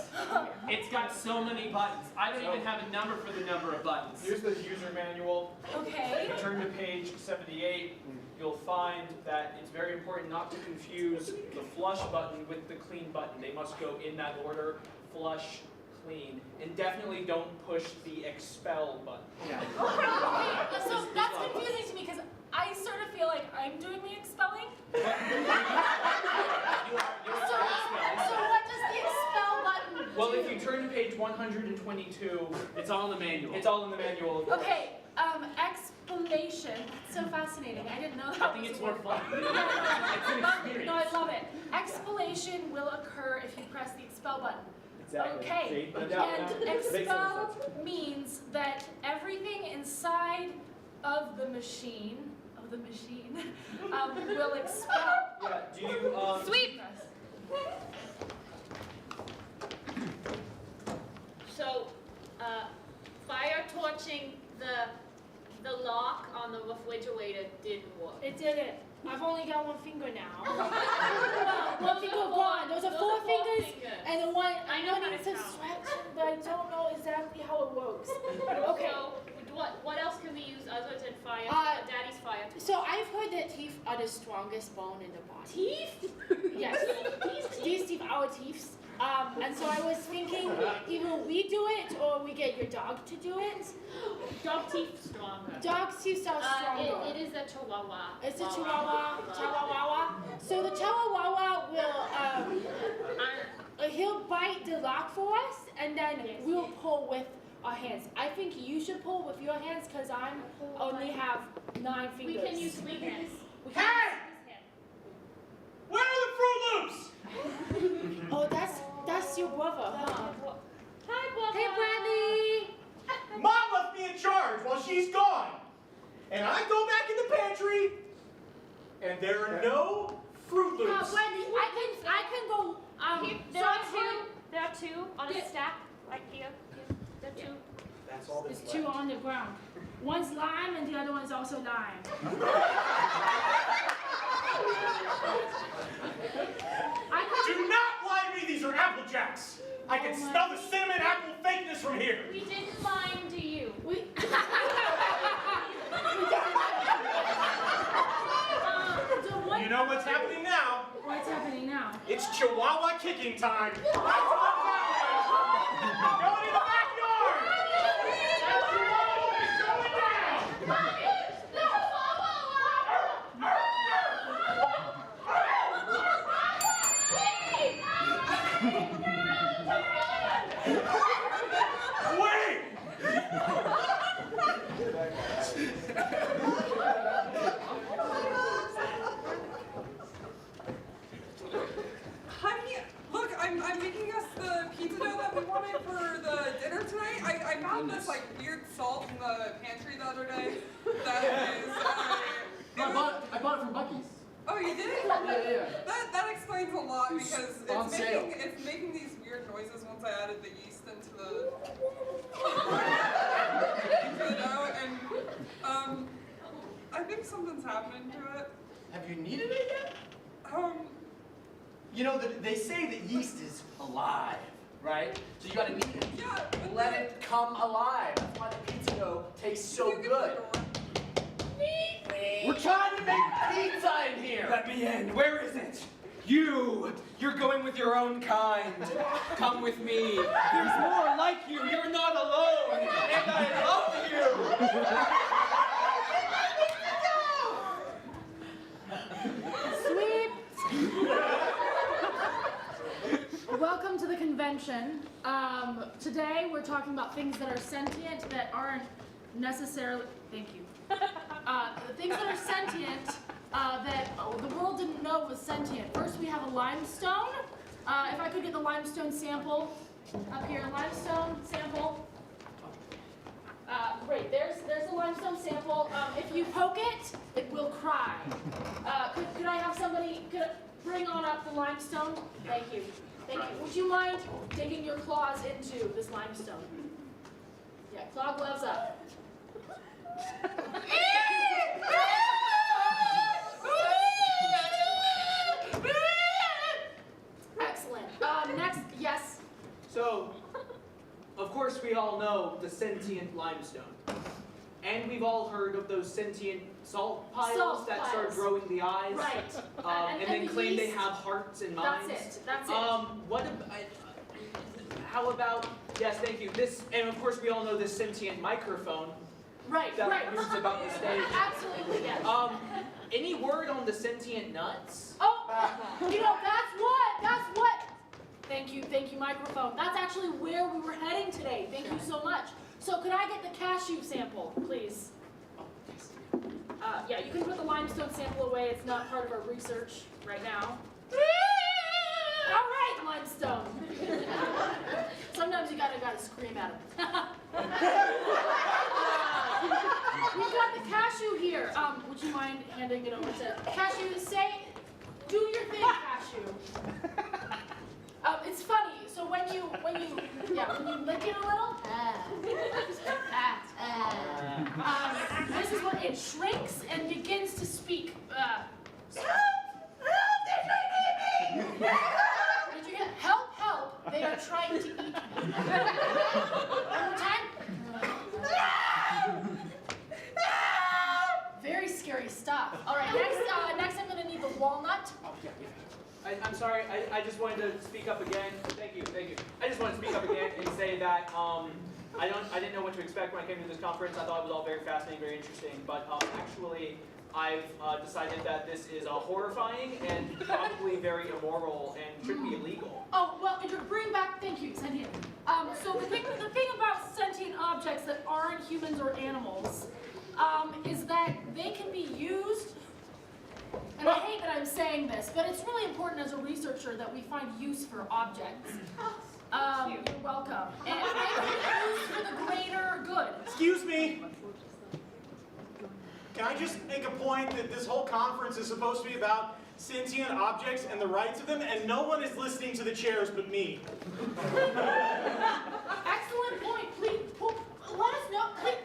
It's got so many buttons. I don't even have a number for the number of buttons. Here's the user manual. Okay. If you turn to page 78, you'll find that it's very important not to confuse the flush button with the clean button. They must go in that order: flush, clean, and definitely don't push the expel button. Yeah. Okay, so that's confusing to me because I sort of feel like I'm doing the expelling. You are So what does the expel button do? Well, if you turn to page 122, It's all in the manual. it's all in the manual. Okay, explanation. That's so fascinating. I didn't know that. I think it's more fun. It's an experience. No, I love it. Explanation will occur if you press the expel button. Exactly. Okay, See? and Makes expel means that everything inside of the machine, will expel. Yeah, do you, Sweep. So, fire torching the lock on the refrigerator didn't work. It didn't. I've only got one finger now. One finger gone. Those are four fingers, and the one I know how to needs some count. stretching, but I don't know exactly how it works. Okay. So, what else can we use other than fire? Daddy's fire. So I've heard that teeth are the strongest bone in the body. Teeth? Yes. These teeth, our teeth. And so I was thinking, either we do it or we get your dog to do it. Dog teeth stronger. Dog's teeth are stronger. It is a chihuahua. It's a chihuahua. So the chihuahua will, he'll bite the lock for us, and then we'll pull with our hands. I think you should pull with your hands because I only have 9 fingers. We can use 3 hands. Hey! Where are the Fruit Loops? Oh, that's your brother, huh? Hi, Bubba. Hey, Brandy. Mom left me in charge while she's gone. And I go back in the pantry, and there are no Fruit Loops. Brandy, I can go. There are two on a stack right here. There are 2. That's all that's There's 2 left. on the ground. One's lime and the other one's also lime. Do not lie to me, these are Apple Jacks. I can smell the cinnamon apple fakeness from here. We didn't lie to you. You know what's happening now? What's happening now? It's Chihuahua kicking time. That's what's happening. Going in the backyard. That Chihuahua is going down. Wait! Honey, look, I'm making us the pizza dough that we wanted for the dinner tonight. I found this like weird salt in the pantry the other day. That is. I bought it from Bucky's. Oh, you did? Yeah. That explains a lot It's because on sale. it's making these weird noises once I added the yeast into the dough, and I think something's happening to it. Have you kneaded it yet? You know, they say that yeast is alive, right? So you gotta knead it. Yeah. but Let it come alive. That's why the pizza dough tastes so you good. We're trying to make pizza in here. Let me in. Where is it? You're going with your own kind. Come with me. There's more like you. You're not alone. And I love you. Welcome to the convention. Today we're talking about things that are sentient that aren't necessarily. Thank you. The things that are sentient that the world didn't know was sentient. First, we have a limestone. If I could get the limestone sample up here, limestone sample. Great. There's the limestone sample. If you poke it, it will cry. Could I have somebody? bring on up the limestone? Thank you. Thank you. Would you mind digging your claws into this limestone? Yeah, claw gloves up. Excellent. Next, yes. So, of course we all know the sentient limestone. And we've all heard of those sentient salt piles Salt that start piles. growing the eyes. Right. And then the claim they yeast. have hearts and minds. That's it. That's it. How about, yes, thank you. This, and of course we all know this sentient microphone Right, that right. moves about the stage. Absolutely, yes. Any word on the sentient nuts? Oh, that's what. Thank you, microphone. That's actually where we were heading today. Thank you so much. So could I get the cashew sample, please? Yeah, you can put the limestone sample away. It's not part of our research right now. All right, limestone. Sometimes you gotta scream at him. We've got the cashew here. Would you mind handing it over to Cashew? Do your thing, Cashew. It's funny. So when you lick it a little, this is when it shrinks and begins to speak. Did you get help? Help! They are trying to eat me. One more time. Very scary stuff. All right, next I'm gonna need the walnut. Oh, yeah. I'm sorry, I just wanted to speak up again. Thank you. I just wanted to speak up again and say that I didn't know what to expect when I came to this conference. I thought it was all very fascinating, very interesting, but actually I've decided that this is horrifying and probably very immoral and should be illegal. Oh, well, thank you, Sentient. So the thing about sentient objects that aren't humans or animals is that they can be used, and I hate that I'm saying this, but it's really important as a researcher that we find use for objects. You're welcome. And they can be used for the greater good. Excuse me. Can I just make a point that this whole conference is supposed to be about sentient objects and the rights of them, and no one is listening to the chairs but me. Excellent point. Please, let us know. Please.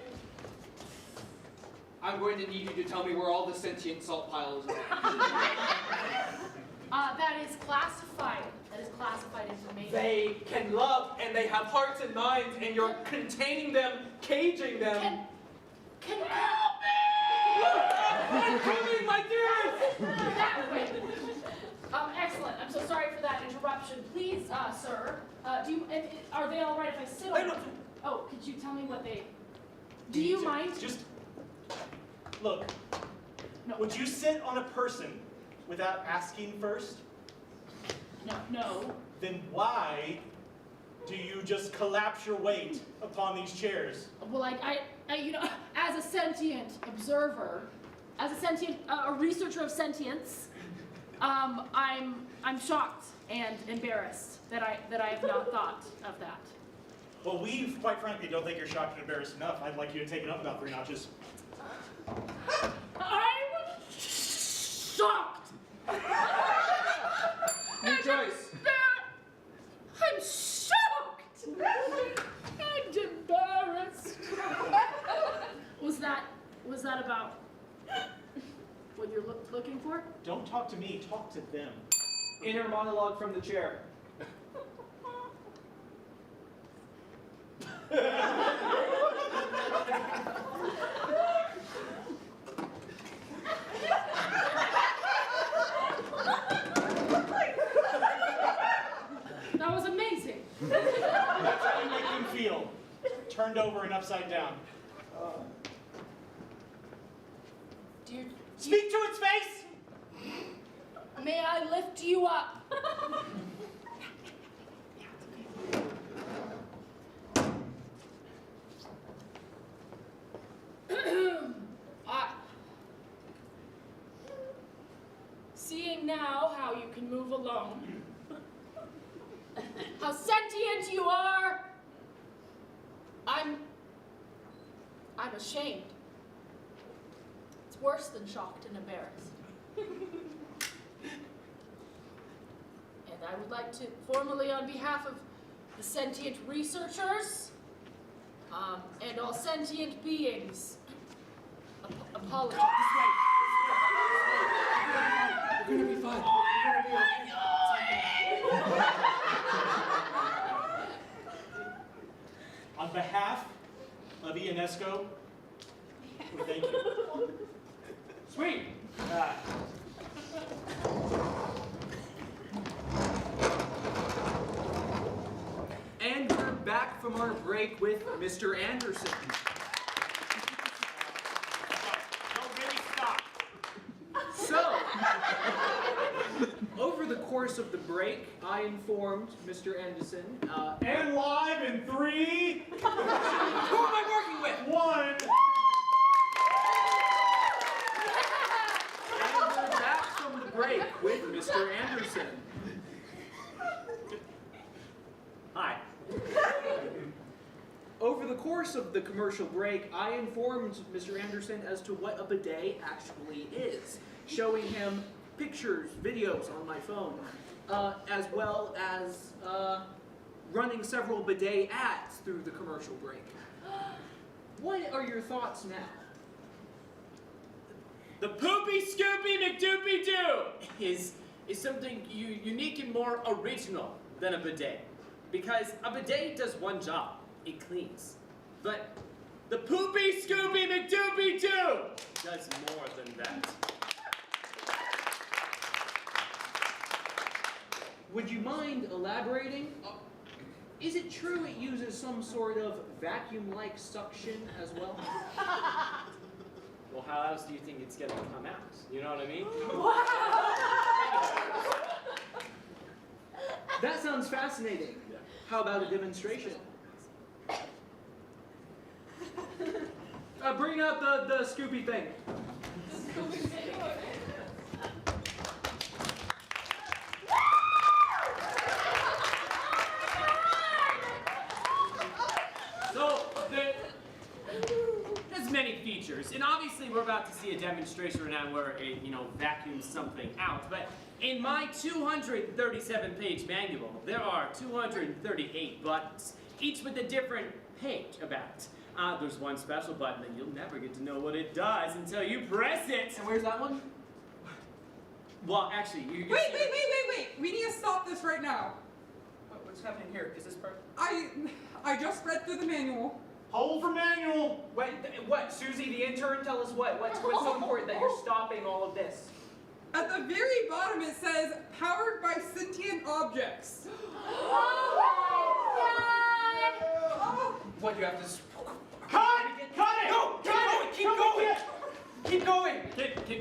I'm going to need you to tell me where all the sentient salt piles are. That is classified. That is classified information. They can love, and they have hearts and minds, and you're containing them, caging them. Can help me! I'm coming, my dearest! That way. Excellent. I'm so sorry for that interruption. Please, sir, are they all right if I sit on them? Oh, could you tell me what they... Do you mind? Just... Look. No. Would you sit on a person without asking first? No. Then why do you just collapse your weight upon these chairs? Well, I as a sentient observer, as a sentient, a researcher of sentience, I'm shocked and embarrassed that I have not thought of that. Well, we, quite frankly, don't think you're shocked and embarrassed enough. I'd like you to take it up about 3 notches. I'm shocked. Rejoice. I'm shocked and embarrassed. Was that about what you're looking for? Don't talk to me, talk to them. Inner monologue from the chair. That was amazing. That's how you make them feel. Turned over and upside down. Speak to its face! May I lift you up? Seeing now how you can move alone, how sentient you are, I'm ashamed. It's worse than shocked and embarrassed. And I would like to formally, on behalf of the sentient researchers and all sentient beings, apologize. You're gonna be fine. On behalf of Ionesco, we thank you. Sweet. And we're back from our break with Mr. Anderson. No, really stop. So, over the course of the break, I informed Mr. Anderson, And live in 3, who am I working with? 1. And we're back from the break with Mr. Anderson. Hi. Over the course of the commercial break, I informed Mr. Anderson as to what a bidet actually is, showing him pictures, videos on my phone, as well as running several bidet ads through the commercial break. What are your thoughts now? The Poopy Scoopy McDoopy-Doo is something unique and more original than a bidet. Because a bidet does one job, it cleans. But the Poopy Scoopy McDoopy-Doo does more than that. Would you mind elaborating? Is it true it uses some sort of vacuum-like suction as well? Well, how else do you think it's gonna come out? You know what I mean? That sounds fascinating. How about a demonstration? Bring out the Scoopy thing. So, there's many features, and obviously we're about to see a demonstration right now where it, vacuums something out, but in my 237-page manual, there are 238 buttons, each with a different page about it. There's one special button that you'll never get to know what it does until you press it. And where's that one? Well, actually, you Wait. We need to stop this right now. What's happening here? Is this part? I just read through the manual. Hold for manual. Wait, what? Susie, the intern, tell us what? What's so important that you're stopping all of this? At the very bottom it says, powered by sentient objects. What, you have to... Cut it! No! Keep going! Keep going!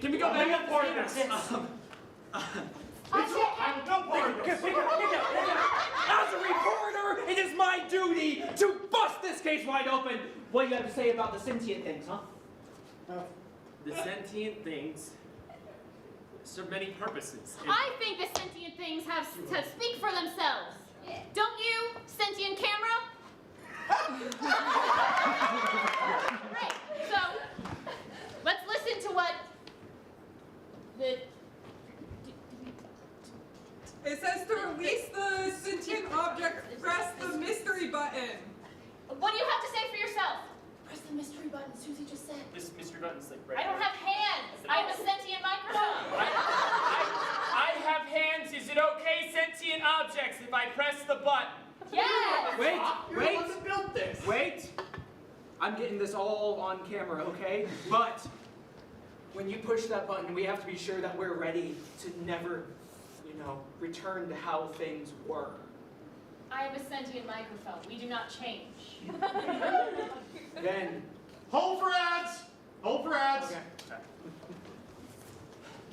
Can we go back up part of this? I'm no part of this. As a reporter, it is my duty to bust this case wide open. What do you have to say about the sentient things, huh? The sentient things serve many purposes. I think the sentient things have to speak for themselves. Don't you, sentient camera? Right, so let's listen to what the... It says to release the sentient object, press the mystery button. What do you have to say for yourself? Press the mystery button, Susie just said. This mystery button's like right I don't there. have hands. I have a sentient microphone. I have hands. Is it okay, sentient objects, if I press the button? Yes. Wait! I'm getting this all on camera, okay? But when you push that button, we have to be sure that we're ready to never, return to how things were. I have a sentient microphone. We do not change. Then, Hold for ads. Hold for ads. okay.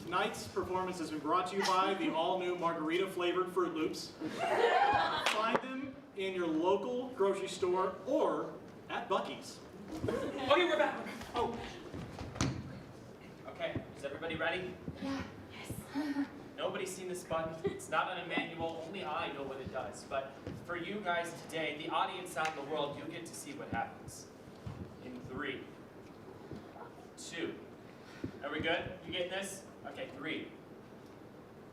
Tonight's performance has been brought to you by the all-new margarita-flavored Fruit Loops. Find them in your local grocery store or at Buc-ee's. Okay, we're back. Oh, Okay, is everybody ready? Yeah. Yes. Nobody's seen this button. It's not on a manual. Only I know what it does. But for you guys today, the audience out in the world, you get to see what happens. In 3, 2. Are we good? You getting this? Okay, 3,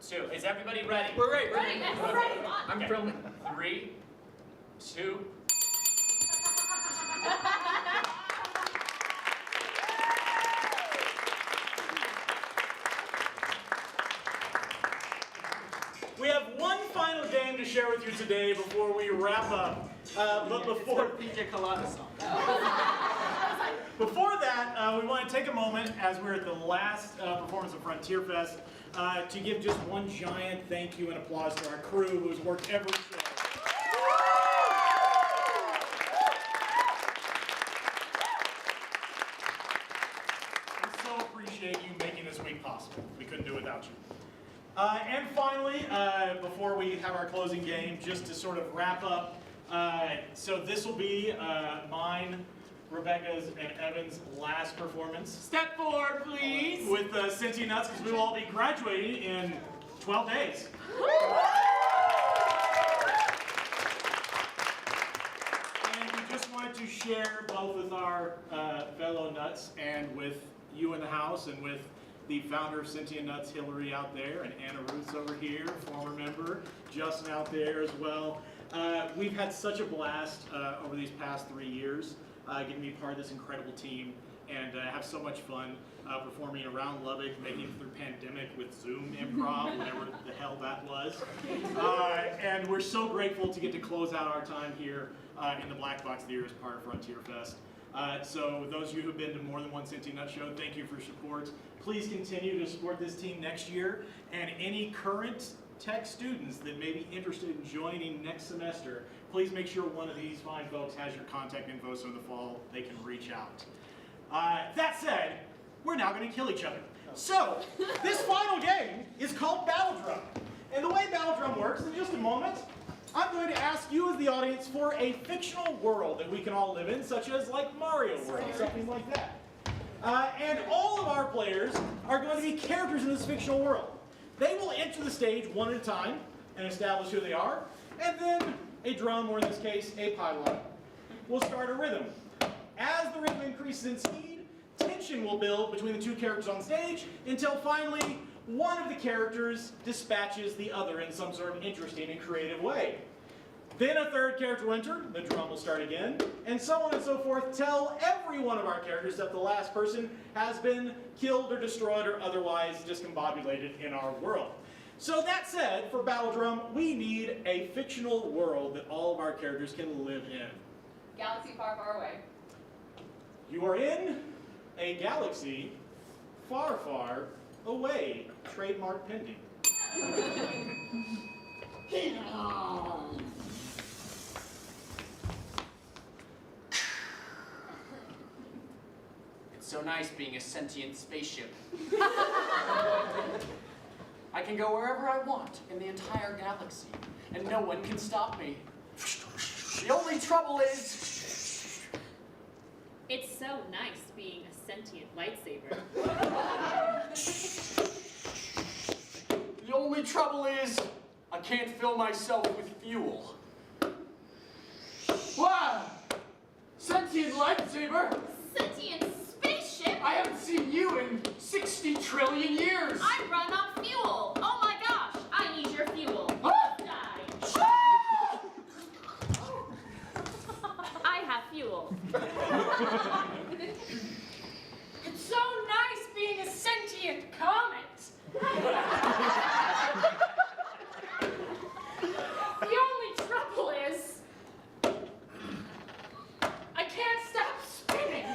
2. Is everybody ready? We're ready. Ready, yes, we're ready. Come on. I'm filming. 3, 2. We have one final game to share with you today before we wrap up. But before that, we want to take a moment, as we're at the last performance of Frontier Fest, to give just one giant thank you and applause to our crew who's worked every show. We so appreciate you making this week possible. We couldn't do it without you. And finally, before we have our closing game, just to sort of wrap up, so this will be mine, Rebecca's, and Evan's last performance. Step forward, please. With Sentient Nuts, because we will all be graduating in 12 days. And we just wanted to share both with our fellow Nuts and with you in the house and with the founder of Sentient Nuts, Hillary, out there, and Anna Ruth's over here, former member, Justin out there as well. We've had such a blast over these past 3 years, getting to be part of this incredible team, and have so much fun performing around Lubbock, making it through pandemic with Zoom Improv, whatever the hell that was. And we're so grateful to get to close out our time here in the Black Box Theater as part of Frontier Fest. So those of you who've been to more than one Sentient Nut show, thank you for your support. Please continue to support this team next year, and any current tech students that may be interested in joining next semester, please make sure one of these fine folks has your contact info so in the fall they can reach out. That said, we're now going to kill each other. So, this final game is called Battle Drum. And the way Battle Drum works, in just a moment, I'm going to ask you as the audience for a fictional world that we can all live in, such as like Mario World, something like that. And all of our players are going to be characters in this fictional world. They will enter the stage one at a time and establish who they are, and then a drum, or in this case, a pylon, will start a rhythm. As the rhythm increases in speed, tension will build between the two characters on stage until finally one of the characters dispatches the other in some sort of interesting and creative way. Then a third character will enter, the drum will start again, and so on and so forth, till every one of our characters, except the last person, has been killed or destroyed or otherwise discombobulated in our world. So that said, for Battle Drum, we need a fictional world that all of our characters can live in. Galaxy far, far away. You are in a galaxy far, far away. Trademark pending. It's so nice being a sentient spaceship. I can go wherever I want in the entire galaxy, and no one can stop me. The only trouble is... It's so nice being a sentient lightsaber. The only trouble is, I can't fill myself with fuel. Wow! Sentient lightsaber? Sentient spaceship? I haven't seen you in 60 trillion years! I run on fuel! Oh my gosh! I need your fuel. You Huh? must die. I have fuel. It's so nice being a sentient comet. The only trouble is, I can't stop spinning.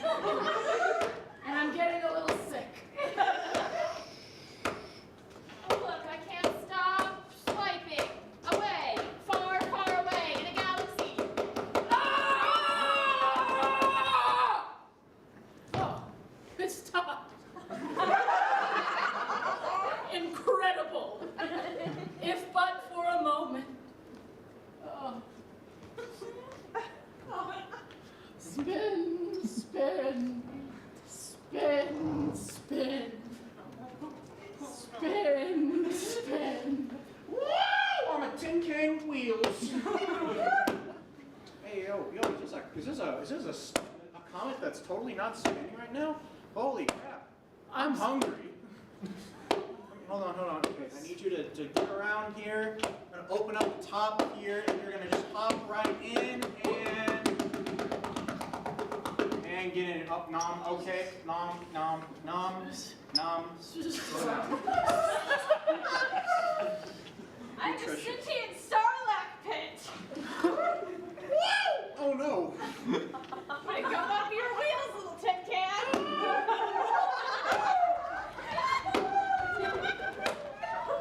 And I'm getting a little sick. Oh look, I can't stop swiping. Away. Far, far away in a galaxy. Oh, it stopped. Incredible. If but for a moment. Oh. Spin, spin, spin, spin. Spin, spin. Woo! I'm a tin can wheels. Hey, yo, is this a comet that's totally not spinning right now? Holy crap! I'm hungry. hold on. Okay, I need you to get around here. I'm gonna open up the top here, and you're gonna just hop right in and get in. Up, nom. Okay, nom. I'm the Sentient Sarlacc pit. Oh no! I come off your wheels, little tin can.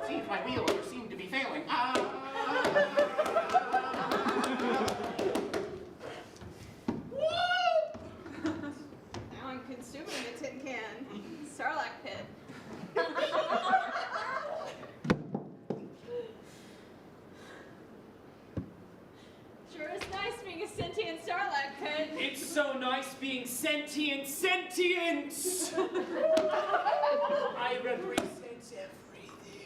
See if my wheels seem to be failing. Now I'm consuming the tin can. Sarlacc pit. Sure is nice being a sentient Sarlacc pit. It's so nice being sentience. I represent everything.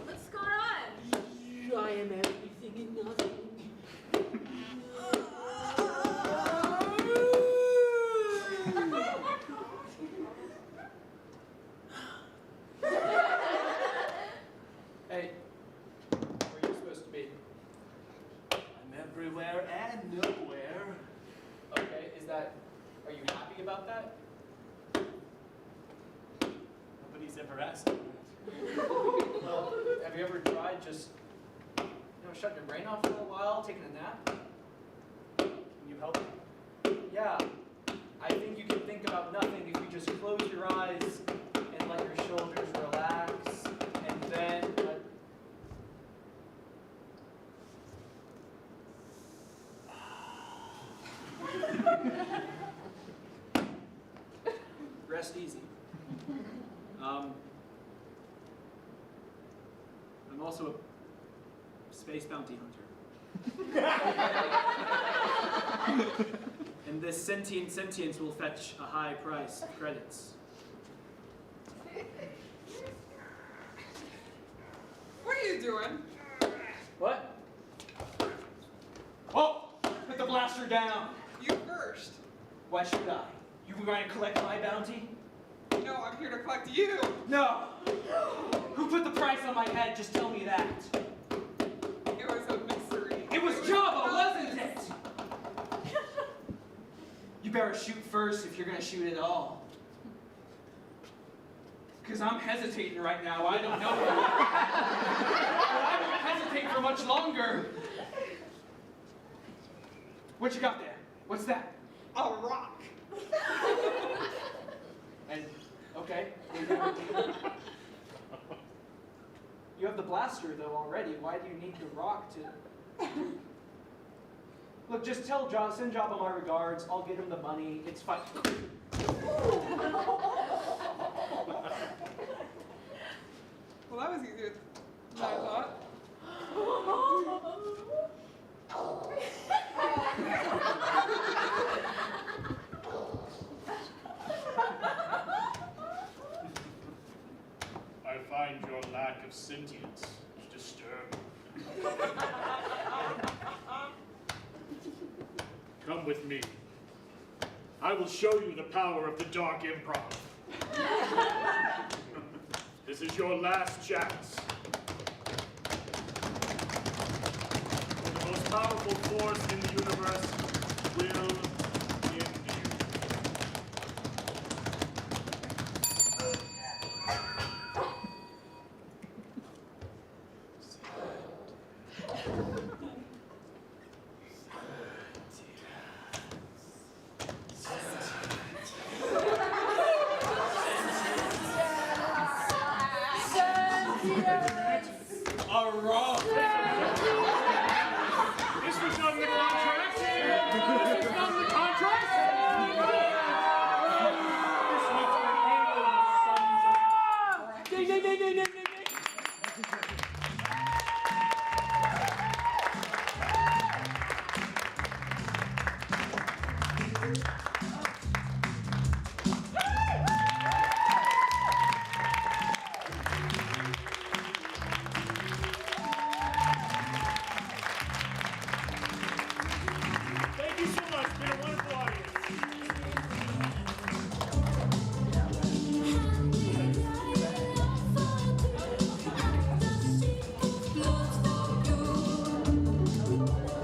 What's going on? I am everything and nothing. Hey, where are you supposed to be? I'm everywhere and nowhere. Okay, are you happy about that? Nobody's ever asked me that. Well, have you ever tried just, shutting your brain off for a while, taking a nap? Can you help me? Yeah, I think you can think about nothing if you just close your eyes and let your shoulders relax, and then let... Rest easy. I'm also a space bounty hunter. And this sentience will fetch a high price of credits. What are you doing? What? Oh! Put the blaster down! You first. Why should I? You were going to collect my bounty? No, I'm here to collect you. No! Who put the price on my head? Just tell me that. It was a mystery. It was Jabba, wasn't it? You better shoot first if you're going to shoot at all. Because I'm hesitating right now. I don't know. I won't hesitate for much longer. What you got there? What's that? A rock. And, okay. You have the blaster, though, already. Why do you need the rock to... Look, just send Jabba my regards. I'll get him the money. It's fine. Well, that was easier than I thought. I find your lack of sentience disturbing. Come with me. I will show you the power of the dark improv. This is your last chance. The most powerful force in the universe will end you. A rock!